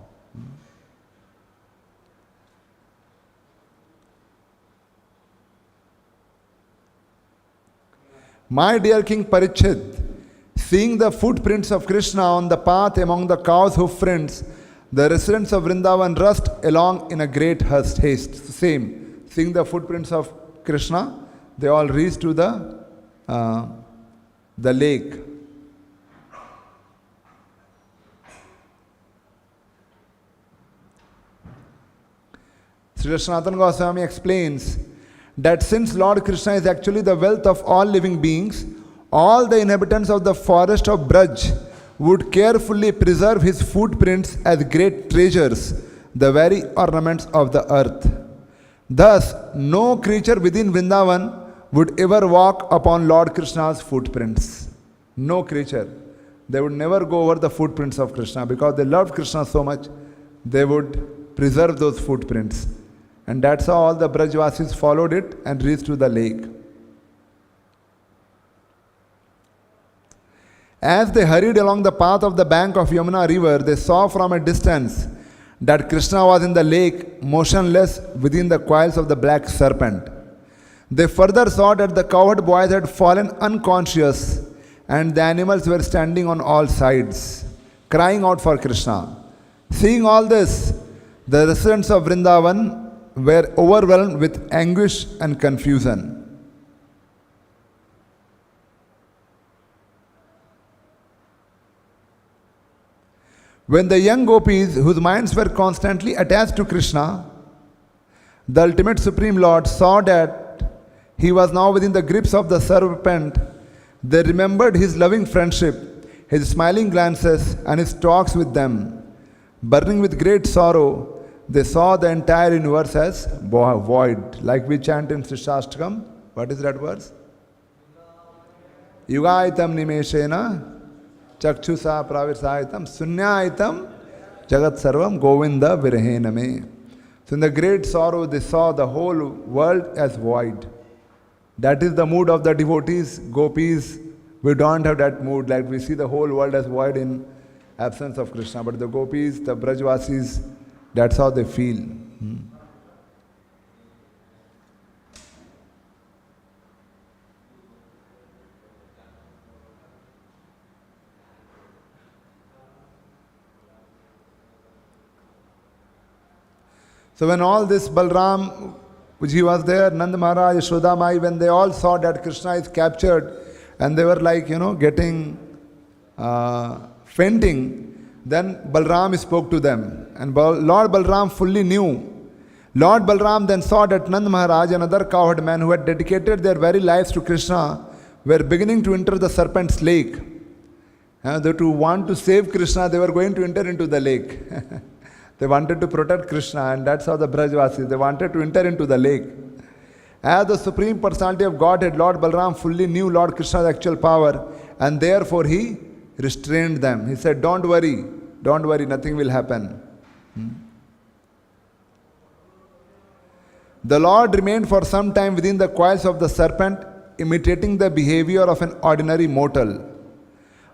Speaker 1: My dear King Parikshit, seeing the footprints of Krishna on the path among the cows' hoofprints, the residents of Vrindavan rushed along in a great haste. Same, seeing the footprints of Krishna, they all reached to the lake. Srila Sanatana Goswami explains that since Lord Krishna is actually the wealth of all living beings, all the inhabitants of the forest of Braj would carefully preserve his footprints as great treasures, the very ornaments of the earth. Thus, no creature within Vrindavan would ever walk upon Lord Krishna's footprints. No creature. They would never go over the footprints of Krishna because they loved Krishna so much, they would preserve those footprints. And that's how all the Brajvasis followed it and reached to the lake. As they hurried along the path of the bank of Yamuna river, they saw from a distance that Krishna was in the lake, motionless within the coils of the black serpent. They further saw that the cowherd boys had fallen unconscious and the animals were standing on all sides, crying out for Krishna. Seeing all this, the residents of Vrindavan were overwhelmed with anguish and confusion. When the young gopis, whose minds were constantly attached to Krishna, the ultimate Supreme Lord, saw that he was now within the grips of the serpent, they remembered his loving friendship, his smiling glances, and his talks with them. Burning with great sorrow, they saw the entire universe as void. Like we chant in Srishastakam. What is that verse? Yugaitam nimeshena Chakshusa pravirsaitam sunyaitam jagat sarvam govinda virehename. So in the great sorrow they saw the whole world as void. That is the mood of the devotees, gopis. We don't have that mood, like we see the whole world as void in absence of Krishna. But the gopis, the Brajvasis, that's how they feel. So when all this Balram, which he was there, Nand Maharaj, Yashoda Mai, when they all saw that Krishna is captured, and they were like, getting fainting, then Balram spoke to them. And Lord Balram fully knew. Lord Balram then saw that Nand Maharaj and other cowherd men who had dedicated their very lives to Krishna were beginning to enter the serpent's lake. They to want to save Krishna, they were going to enter into the lake. They wanted to protect Krishna, and that's how the Brajvasis, they wanted to enter into the lake. As the Supreme Personality of Godhead, Lord Balram fully knew Lord Krishna's actual power, and therefore he restrained them. He said, don't worry, nothing will happen. The Lord remained for some time within the coils of the serpent, imitating the behavior of an ordinary mortal.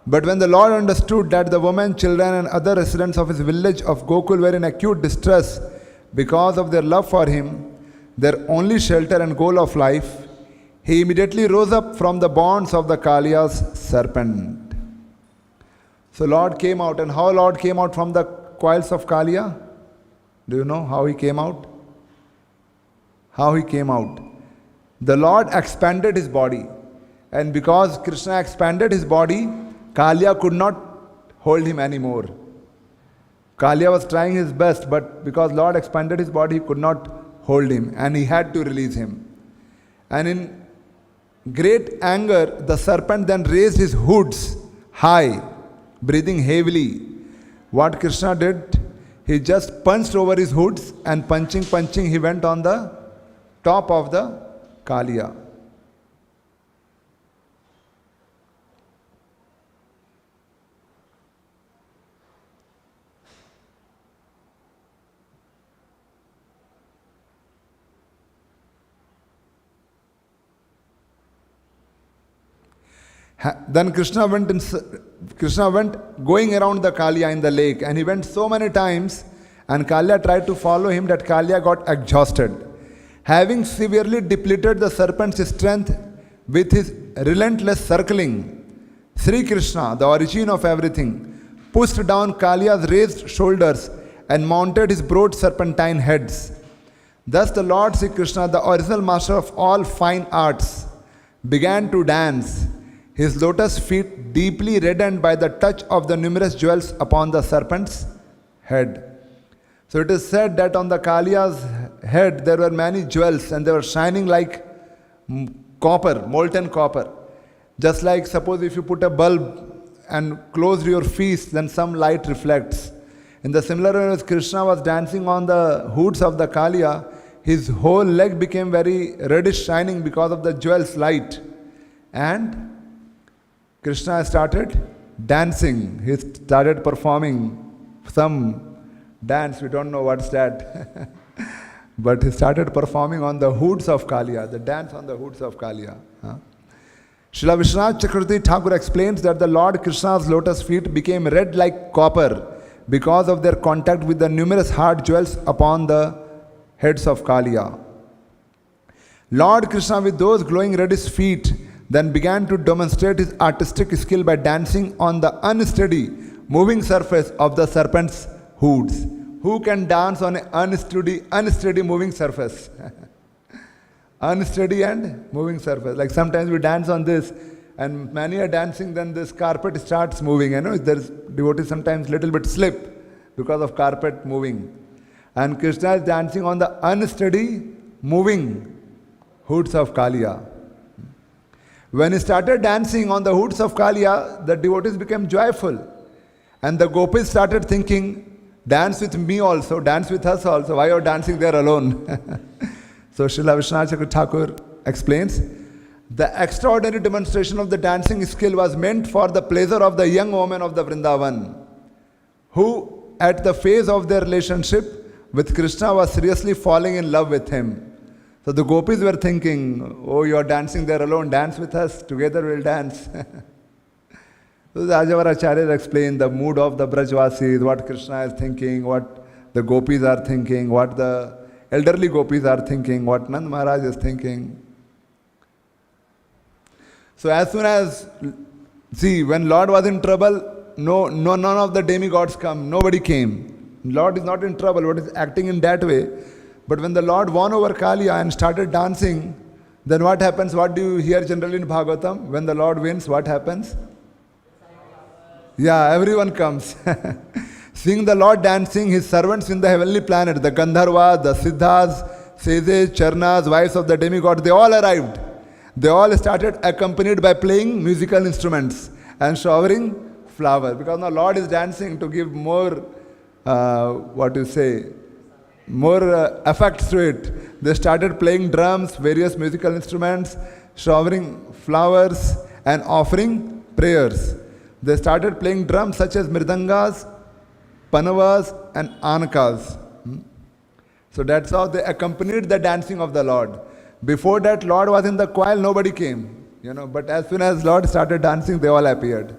Speaker 1: But when the Lord understood that the women, children, and other residents of his village of Gokul were in acute distress because of their love for him, their only shelter and goal of life, he immediately rose up from the bonds of the Kalia's serpent. So Lord came out. And how Lord came out from the coils of Kalia? Do you know how he came out? How he came out? The Lord expanded his body. And because Krishna expanded his body, Kalia could not hold him anymore. Kalia was trying his best, but because Lord expanded his body, he could not hold him, and he had to release him. And in great anger, the serpent then raised his hoods high, breathing heavily. What Krishna did, he just punched over his hoods, and punching, he went on the top of the Kalia. Then Krishna went going around the Kalia in the lake, and he went so many times, and Kalia tried to follow him that Kalia got exhausted. Having severely depleted the serpent's strength with his relentless circling, Sri Krishna, the origin of everything, pushed down Kalia's raised shoulders and mounted his broad serpentine heads. Thus the Lord Sri Krishna, the original master of all fine arts, began to dance, his lotus feet deeply reddened by the touch of the numerous jewels upon the serpent's head. So it is said that on the Kalia's head there were many jewels, and they were shining like copper, molten copper. Just like suppose if you put a bulb and close your feet, then some light reflects. In the similar way as Krishna was dancing on the hoods of the Kalia, his whole leg became very reddish shining because of the jewel's light. And Krishna started dancing. He started performing some dance. We don't know what's that. But he started performing on the hoods of Kalia, the dance on the hoods of Kalia. Srila Vishwanath Chakravarti Thakur explains that the Lord Krishna's lotus feet became red like copper because of their contact with the numerous hard jewels upon the heads of Kalia. Lord Krishna, with those glowing reddish feet, then began to demonstrate his artistic skill by dancing on the unsteady, moving surface of the serpent's hoods. Who can dance on an unsteady moving surface? Unsteady and moving surface. Like sometimes we dance on this, and many are dancing, then this carpet starts moving. There's devotees sometimes little bit slip because of carpet moving. And Krishna is dancing on the unsteady, moving hoods of Kalia. When he started dancing on the hoods of Kalia, the devotees became joyful. And the gopis started thinking, dance with me also, dance with us also. Why are you dancing there alone? So Srila Vishwanath Thakur explains, the extraordinary demonstration of the dancing skill was meant for the pleasure of the young women of the Vrindavan, who at the phase of their relationship with Krishna was seriously falling in love with him. So the gopis were thinking, oh, you are dancing there alone, dance with us, together we'll dance. So the Ajavaracharya explained the mood of the Brajvasis, what Krishna is thinking, what the gopis are thinking, what the elderly gopis are thinking, what Nand Maharaj is thinking. So as soon as, when Lord was in trouble, none of the demigods come, nobody came. Lord is not in trouble, Lord is acting in that way. But when the Lord won over Kalia and started dancing, then what happens? What do you hear generally in Bhagavatam? When the Lord wins, what happens? Yeah, everyone comes. Seeing the Lord dancing, his servants in the heavenly planet, the Gandharvas, the Siddhas, Sages, Charnas, wives of the demigods, they all arrived. They all started accompanied by playing musical instruments and showering flowers. Because now Lord is dancing to give more, more effect to it. They started playing drums, various musical instruments, showering flowers and offering prayers. They started playing drums such as mridangas, panavas and anakas. So that's how they accompanied the dancing of the Lord. Before that, Lord was in the choir, nobody came. But as soon as Lord started dancing, they all appeared.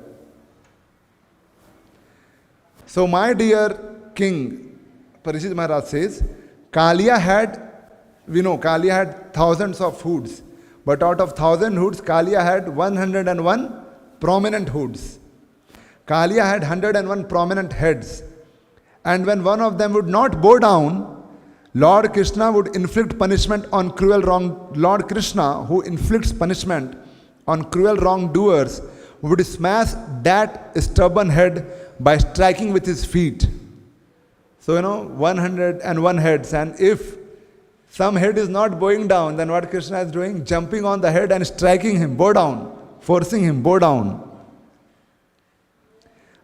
Speaker 1: So my dear king, Parishit Maharaj says, Kalia had thousands of hoods. But out of 1,000 hoods, Kalia had 101 prominent hoods. Kalia had 101 prominent heads. And when one of them would not bow down, Lord Krishna would inflict punishment on Lord Krishna, who inflicts punishment on cruel wrongdoers, would smash that stubborn head by striking with his feet. So, 101 heads. And if some head is not bowing down, then what Krishna is doing? Jumping on the head and striking him, bow down, forcing him, bow down.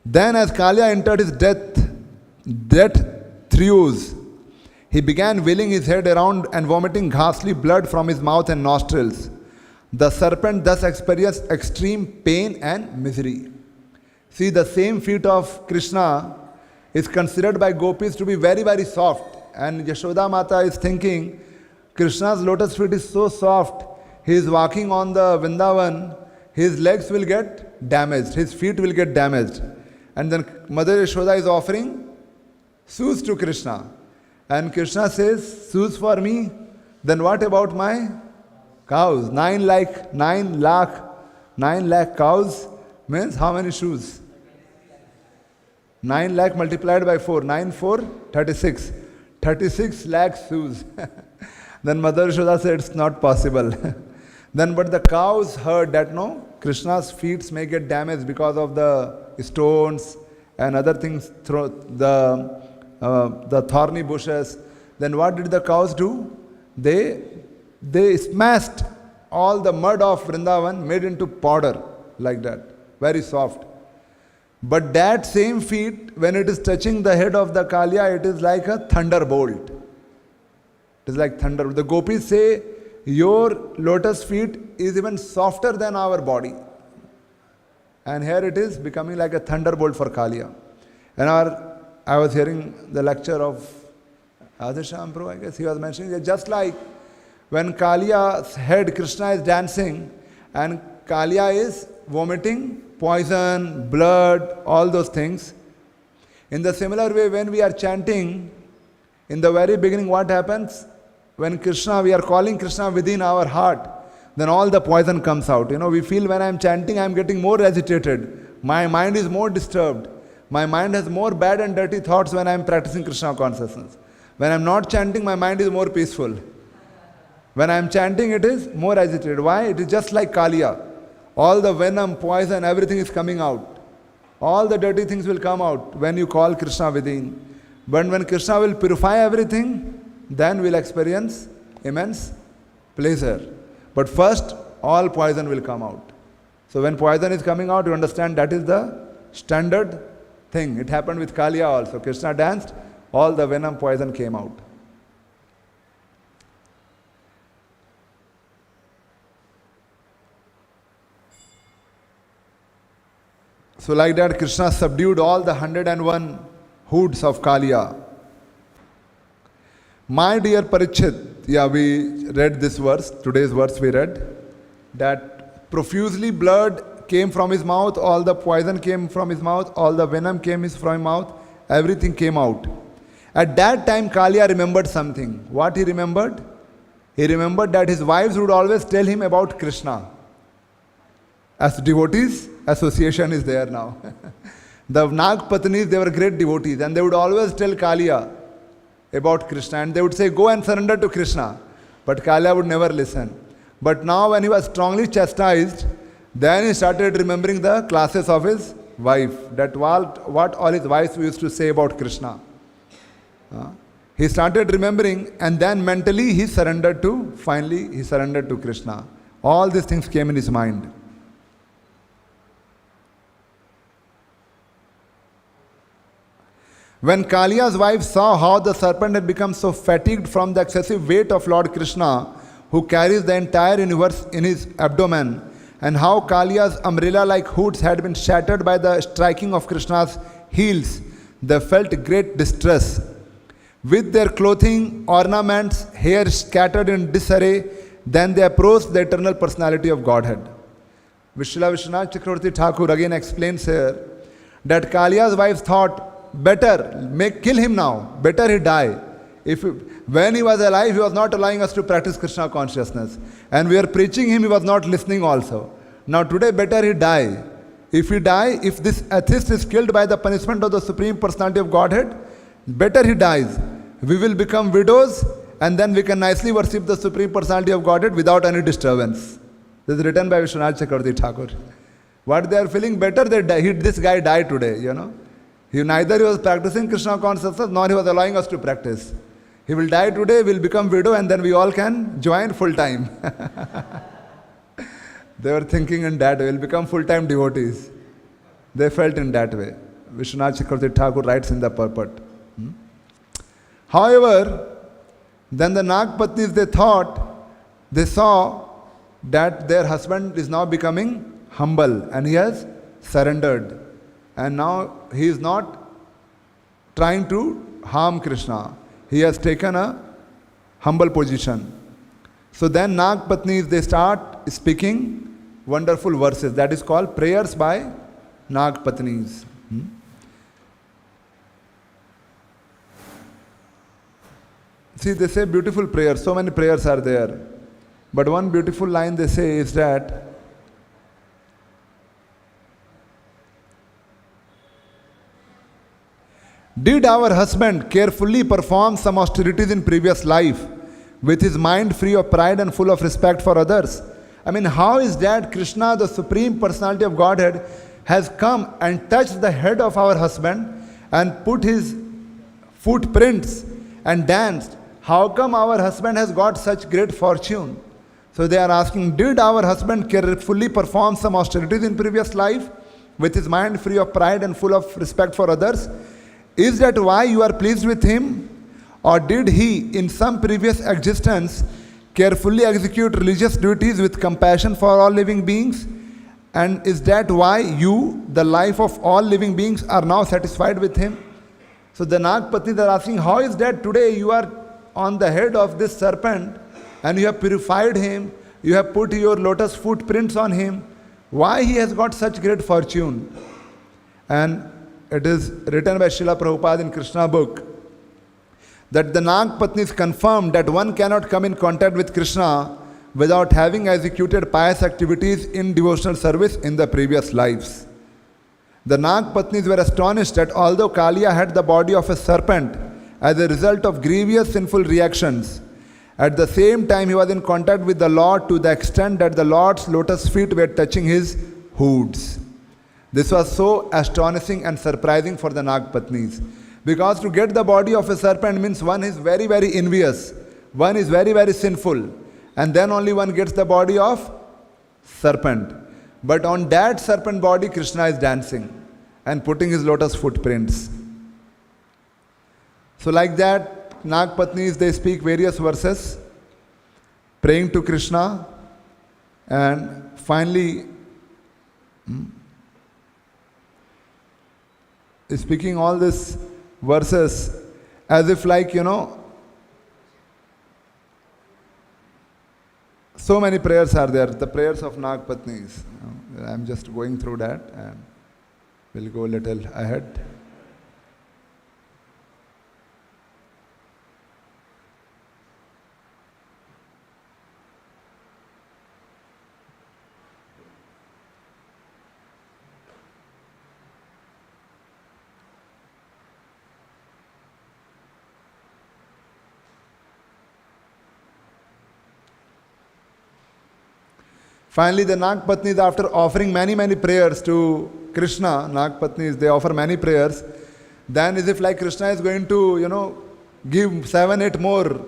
Speaker 1: Then as Kalia entered his death throes, he began wheeling his head around and vomiting ghastly blood from his mouth and nostrils. The serpent thus experienced extreme pain and misery. See, the same feet of Krishna is considered by gopis to be very, very soft. And Yashoda Mata is thinking, Krishna's lotus feet is so soft, he is walking on the Vrindavan, his legs will get damaged, his feet will get damaged. And then Mother Yashoda is offering shoes to Krishna. And Krishna says, shoes for me? Then what about my cows? 9 lakh cows means how many shoes? 9 lakh multiplied by 4. 9, 4, 36. 36 lakh shoes. Then Mother Yashoda said, it's not possible. But the cows heard that Krishna's feet may get damaged because of the stones and other things, the thorny bushes. Then what did the cows do? They smashed all the mud of Vrindavan, made into powder like that, very soft. But that same feet, when it is touching the head of the Kalia, it is like a thunderbolt. It is like thunder. The gopis say, your lotus feet is even softer than our body. And here it is becoming like a thunderbolt for Kalia. And I was hearing the lecture of Adhisham Prabhu, I guess he was mentioning that just like when Kalia's head, Krishna is dancing and Kalia is vomiting poison, blood, all those things. In the similar way, when we are chanting, in the very beginning what happens? when Krishna, we are calling Krishna within our heart, then all the poison comes out. We feel when I am chanting, I am getting more agitated. My mind is more disturbed. My mind has more bad and dirty thoughts when I am practicing Krishna consciousness. When I am not chanting, my mind is more peaceful. When I am chanting, it is more agitated. Why? It is just like Kalia. All the venom, poison, everything is coming out. All the dirty things will come out when you call Krishna within. But when Krishna will purify everything, then we'll experience immense pleasure. But first, all poison will come out. So when poison is coming out, you understand that is the standard thing. It happened with Kalia also. Krishna danced, all the venom, poison came out. So like that, Krishna subdued all the 101 hoods of Kalia. My dear Parikshit, we read this verse, today's verse we read, that profusely blood came from his mouth, all the poison came from his mouth, all the venom came from his mouth, everything came out. At that time, Kalia remembered something. What he remembered? He remembered that his wives would always tell him about Krishna. As devotees, association is there now. The Nagpatnis, they were great devotees, and they would always tell Kalia about Krishna, and they would say, go and surrender to Krishna. But Kalia would never listen. But now when he was strongly chastised, then he started remembering the classes of his wife, that what all his wives used to say about Krishna. He started remembering, and then mentally finally he surrendered to Krishna. All these things came in his mind. When Kalia's wife saw how the serpent had become so fatigued from the excessive weight of Lord Krishna, who carries the entire universe in his abdomen, and how Kalia's umbrella-like hoods had been shattered by the striking of Krishna's heels, they felt great distress. With their clothing, ornaments, hair scattered in disarray, then they approached the eternal personality of Godhead. Srila Vishwanath Chakravarti Thakur again explains here that Kalia's wives thought, better kill him now, better he die. When he was alive, he was not allowing us to practice Krishna consciousness, and we are preaching him, he was not listening also. Now today better he die. If he die, if this atheist is killed by the punishment of the Supreme Personality of Godhead, better he dies. We will become widows, and then we can nicely worship the Supreme Personality of Godhead without any disturbance. This is written by Vishwanath Chakravarti Thakur. What they are feeling, better this guy died today, Neither he was practicing Krishna consciousness, nor he was allowing us to practice. He will die today, we will become widow, and then we all can join full time. They were thinking in that way, we'll become full-time devotees. They felt in that way. Vishwanath Chakravarti Thakur writes in the purport. However, then the Nagpatnis, they saw that their husband is now becoming humble, and he has surrendered. And now he is not trying to harm Krishna. He has taken a humble position. So then Nagpatnis, they start speaking wonderful verses. That is called prayers by Nagpatnis. See, they say beautiful prayers. So many prayers are there. But one beautiful line they say is that, did our husband carefully perform some austerities in previous life with his mind free of pride and full of respect for others? I mean, how is that Krishna, the Supreme Personality of Godhead, has come and touched the head of our husband and put his footprints and danced? How come our husband has got such great fortune? So they are asking, did our husband carefully perform some austerities in previous life with his mind free of pride and full of respect for others? Is that why you are pleased with him? Or did he, in some previous existence, carefully execute religious duties with compassion for all living beings? And is that why you, the life of all living beings, are now satisfied with him? So the Nagpatnis are asking, how is that today you are on the head of this serpent and you have purified him, you have put your lotus footprints on him? Why he has got such great fortune? And it is written by Srila Prabhupada in Krishna book that the Nagpatnis confirmed that one cannot come in contact with Krishna without having executed pious activities in devotional service in the previous lives. The Nagpatnis were astonished that although Kalia had the body of a serpent as a result of grievous sinful reactions, at the same time he was in contact with the Lord to the extent that the Lord's lotus feet were touching his hoods. This was so astonishing and surprising for the Nagpatnis, because to get the body of a serpent means one is very, very envious, one is very, very sinful, and then only one gets the body of serpent. But on that serpent body, Krishna is dancing and putting his lotus footprints. So like that, Nagpatnis, they speak various verses, praying to Krishna, and finally speaking all these verses as if like, so many prayers are there, the prayers of Nagpatnis. I'm just going through that and we'll go a little ahead. Finally, the Nagpatnis, after offering many, many prayers to Krishna, Nagpatnis, they offer many prayers, then as if like Krishna is going to, give 7, 8 more,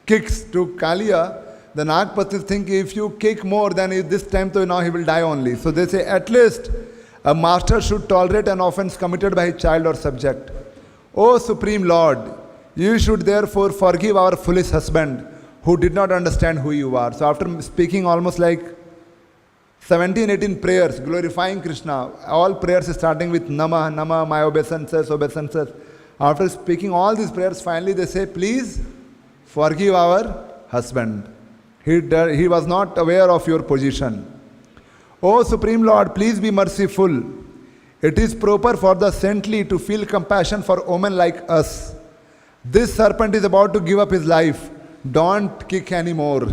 Speaker 1: kicks to Kalia, the Nagpatnis think if you kick more, then this time now he will die only. So they say at least a master should tolerate an offense committed by his child or subject. O Supreme Lord, you should therefore forgive our foolish husband, who did not understand who you are. So after speaking almost like 17, 18 prayers glorifying Krishna, all prayers starting with Nama, Nama, my obeisances, obeisances. After speaking all these prayers, finally they say, please forgive our husband. He was not aware of your position. O Supreme Lord, please be merciful. It is proper for the saintly to feel compassion for women like us. This serpent is about to give up his life. Don't kick anymore.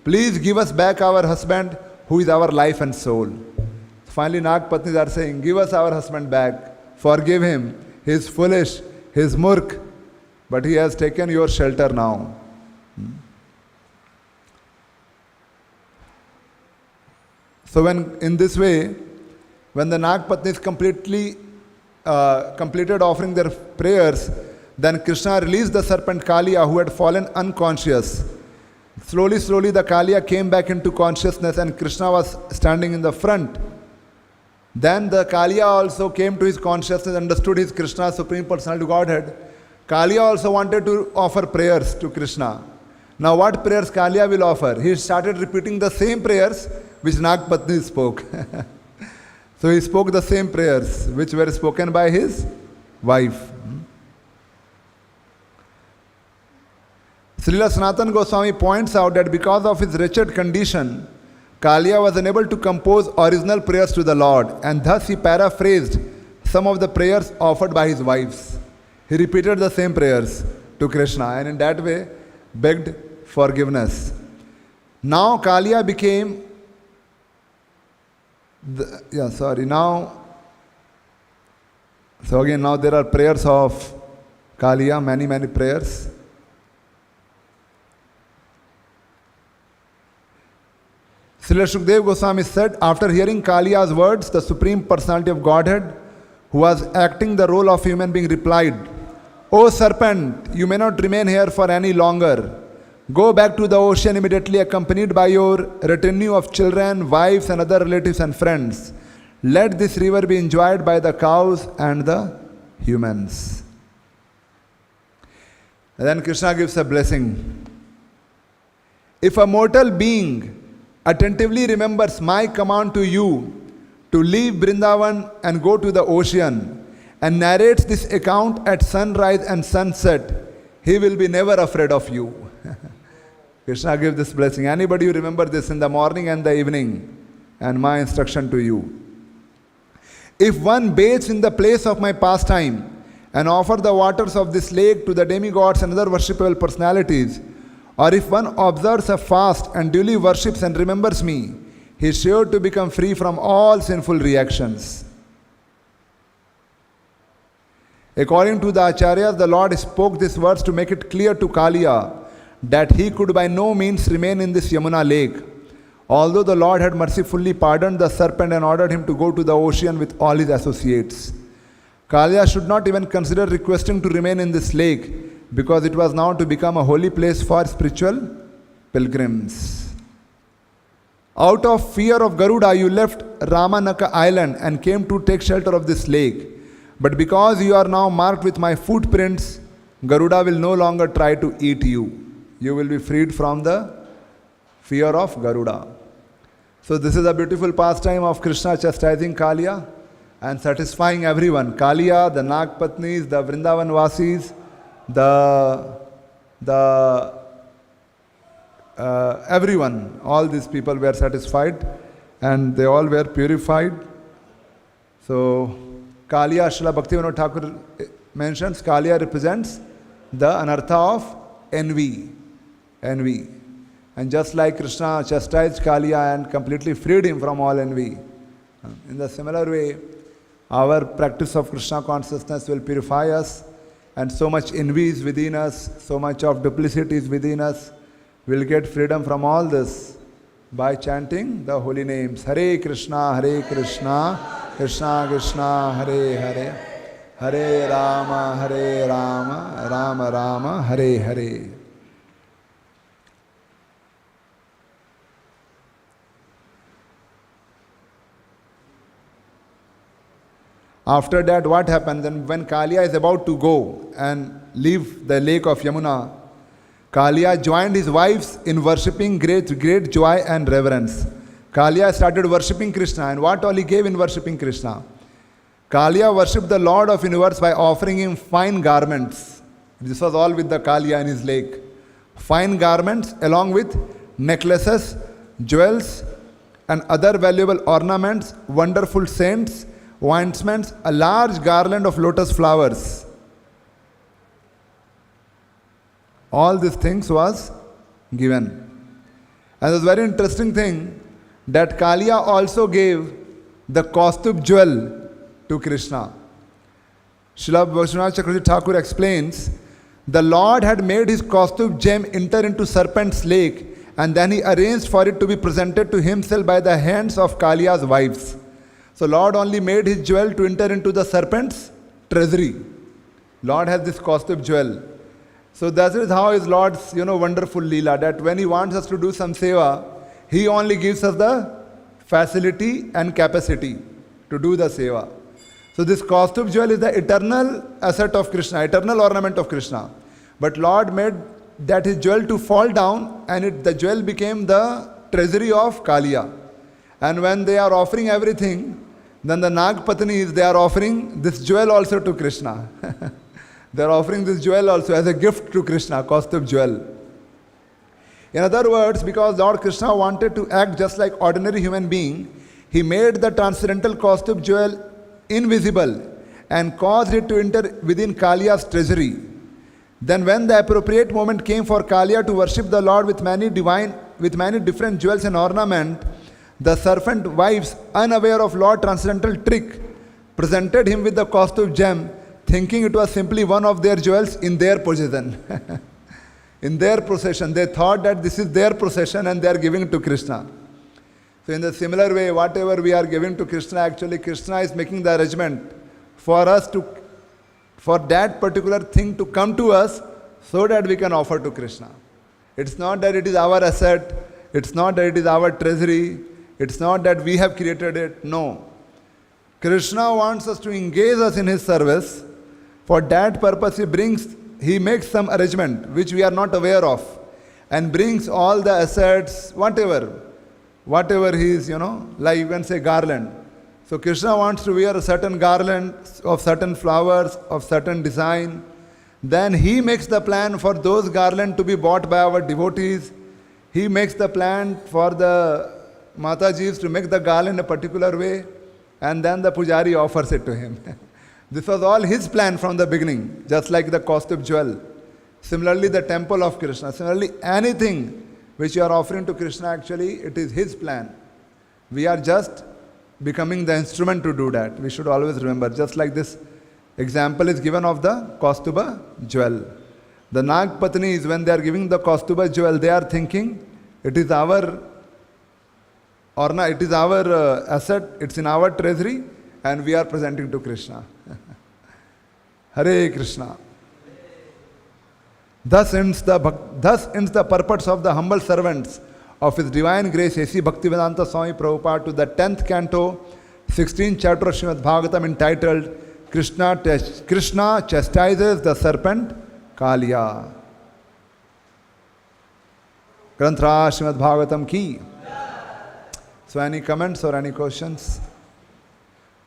Speaker 1: Please give us back our husband who is our life and soul. Finally, Nagpatnis are saying, give us our husband back. Forgive him. He is foolish. He is murk. But he has taken your shelter now. So in this way, when the Nagpatnis completed offering their prayers, then Krishna released the serpent Kalia, who had fallen unconscious. Slowly, the Kalia came back into consciousness and Krishna was standing in the front. Then the Kalia also came to his consciousness, understood his Krishna, Supreme Personality Godhead. Kalia also wanted to offer prayers to Krishna. Now what prayers Kalia will offer? He started repeating the same prayers which Nagpatni spoke. So he spoke the same prayers which were spoken by his wife. Srila Sanatana Goswami points out that because of his wretched condition, Kalia was unable to compose original prayers to the Lord, and thus he paraphrased some of the prayers offered by his wives. He repeated the same prayers to Krishna and in that way begged forgiveness. Now Kalia became now there are prayers of Kalia, many prayers. Srila Shukdev Goswami said, after hearing Kalia's words, the Supreme Personality of Godhead, who was acting the role of human being, replied, O serpent, you may not remain here for any longer. Go back to the ocean immediately, accompanied by your retinue of children, wives and other relatives and friends. Let this river be enjoyed by the cows and the humans. And then Krishna gives a blessing. If a mortal being attentively remembers my command to you to leave Vrindavan and go to the ocean and narrates this account at sunrise and sunset, he will be never afraid of you. Krishna gives this blessing. Anybody who remember this in the morning and the evening, and my instruction to you. If one bathes in the place of my pastime and offer the waters of this lake to the demigods and other worshipable personalities, or if one observes a fast and duly worships and remembers me, he is sure to become free from all sinful reactions. According to the Acharyas, the Lord spoke these words to make it clear to Kalia that he could by no means remain in this Yamuna lake. Although the Lord had mercifully pardoned the serpent and ordered him to go to the ocean with all his associates, Kalia should not even consider requesting to remain in this lake, because it was now to become a holy place for spiritual pilgrims. Out of fear of Garuda, you left Ramanaka island and came to take shelter of this lake. But because you are now marked with my footprints, Garuda will no longer try to eat you. You will be freed from the fear of Garuda. So this is a beautiful pastime of Krishna chastising Kalia and satisfying everyone. Kalia, the Nagpatnis, the Vrindavan Vasis, everyone, all these people were satisfied and they all were purified. So Kalia, Srila Bhaktivinoda Thakur mentions, Kalia represents the anartha of envy. Envy. And just like Krishna chastised Kalia and completely freed him from all envy, in the similar way, our practice of Krishna consciousness will purify us, and so much envy is within us, so much of duplicity is within us. We'll get freedom from all this by chanting the holy names. Hare Krishna, Krishna Krishna, Hare Hare, Hare Rama, Rama Rama, Hare Hare. After that, what happened? Then when Kalia is about to go and leave the lake of Yamuna, Kalia joined his wives in worshipping great joy and reverence. Kalia started worshipping Krishna, and what all he gave in worshipping Krishna? Kalia worshipped the Lord of universe by offering him fine garments. This was all with the Kalia in his lake. Fine garments along with necklaces, jewels, and other valuable ornaments, wonderful scents, ointments, a large garland of lotus flowers. All these things was given. And the very interesting thing that Kalia also gave the Kaustubh jewel to Krishna. Srila Vaishnava Chakravarti Thakur explains, the Lord had made his Kaustubh gem enter into serpent's lake, and then he arranged for it to be presented to himself by the hands of Kalia's wives. So Lord only made his jewel to enter into the serpent's treasury. Lord has this Kaustubh jewel. So that is how is Lord's, wonderful lila, that when he wants us to do some seva, he only gives us the facility and capacity to do the seva. So this Kaustubh jewel is the eternal asset of Krishna, eternal ornament of Krishna. But Lord made that his jewel to fall down, and the jewel became the treasury of Kalia. And when they are offering everything, then the Nagpatnis, they are offering this jewel also to Krishna. They are offering this jewel also as a gift to Krishna, Kaustubh jewel. In other words, because Lord Krishna wanted to act just like ordinary human being, he made the transcendental Kaustubh jewel invisible and caused it to enter within Kalia's treasury. Then when the appropriate moment came for Kalia to worship the Lord with many different jewels and ornament, the serpent wives, unaware of Lord's transcendental trick, presented him with the Kaustubh gem, thinking it was simply one of their jewels in their possession. In their possession. They thought that this is their possession and they are giving it to Krishna. So in the similar way, whatever we are giving to Krishna, actually Krishna is making the arrangement for that particular thing to come to us so that we can offer to Krishna. It's not that it is our asset, it's not that it is our treasury, it's not that we have created it. No. Krishna wants us to engage us in his service. For that purpose he makes some arrangement which we are not aware of, and brings all the assets, whatever he is, like you can say garland. So Krishna wants to wear a certain garland of certain flowers, of certain design. Then he makes the plan for those garland to be bought by our devotees. He makes the plan for the Matajis to make the garland a particular way, and then the Pujari offers it to him. This was all his plan from the beginning, just like the kaustubh jewel. Similarly, the temple of Krishna. Similarly, anything which you are offering to Krishna, actually, it is his plan. We are just becoming the instrument to do that. We should always remember, just like this example is given of the kaustubha jewel. The Nagpatnis, when they are giving the kaustubha jewel, they are thinking, it is our orna, it is our asset, it's in our treasury, and we are presenting to Krishna. Hare Krishna. Thus ends the purpose of the humble servants of His Divine Grace A.C. Bhaktivedanta Swami Prabhupada to the 10th canto, 16th chapter of Srimad Bhagavatam entitled Krishna chastises the serpent Kalia. Granthra Srimad Bhagavatam ki. So any comments or any questions?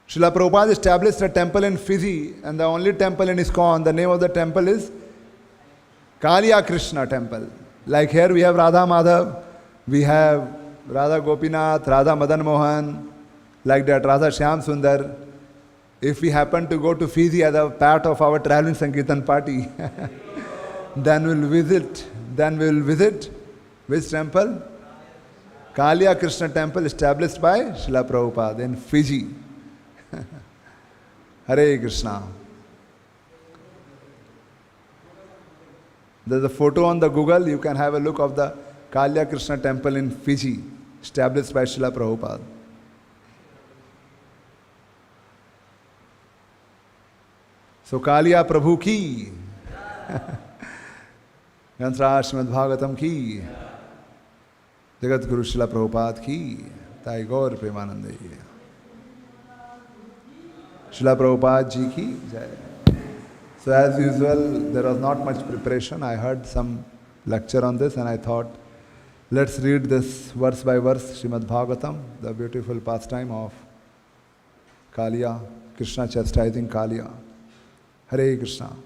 Speaker 1: Srila Prabhupada established a temple in Fiji, and the only temple in ISKCON, the name of the temple is Kalia Krishna temple. Like here we have Radha Madhav, we have Radha Gopinath, Radha Madan Mohan, like that Radha Shyam Sundar. If we happen to go to Fiji as a part of our traveling Sankirtan party, then we'll visit which temple? Kalia Krishna temple established by Srila Prabhupada in Fiji. Hare Krishna. There's a photo on the Google, you can have a look of the Kalia Krishna temple in Fiji, established by Srila Prabhupada. So Kalia Prabhu ki, Yantra Srimad Bhagavatam ki, Jagat Guru Srila Prabhupada ki, Tai Gaur Premanande. Srila Prabhupada ji ki jai. So as usual, there was not much preparation. I heard some lecture on this and I thought, let's read this verse by verse, Srimad Bhagavatam, the beautiful pastime of Kalia, Krishna chastising Kalia. Hare Krishna.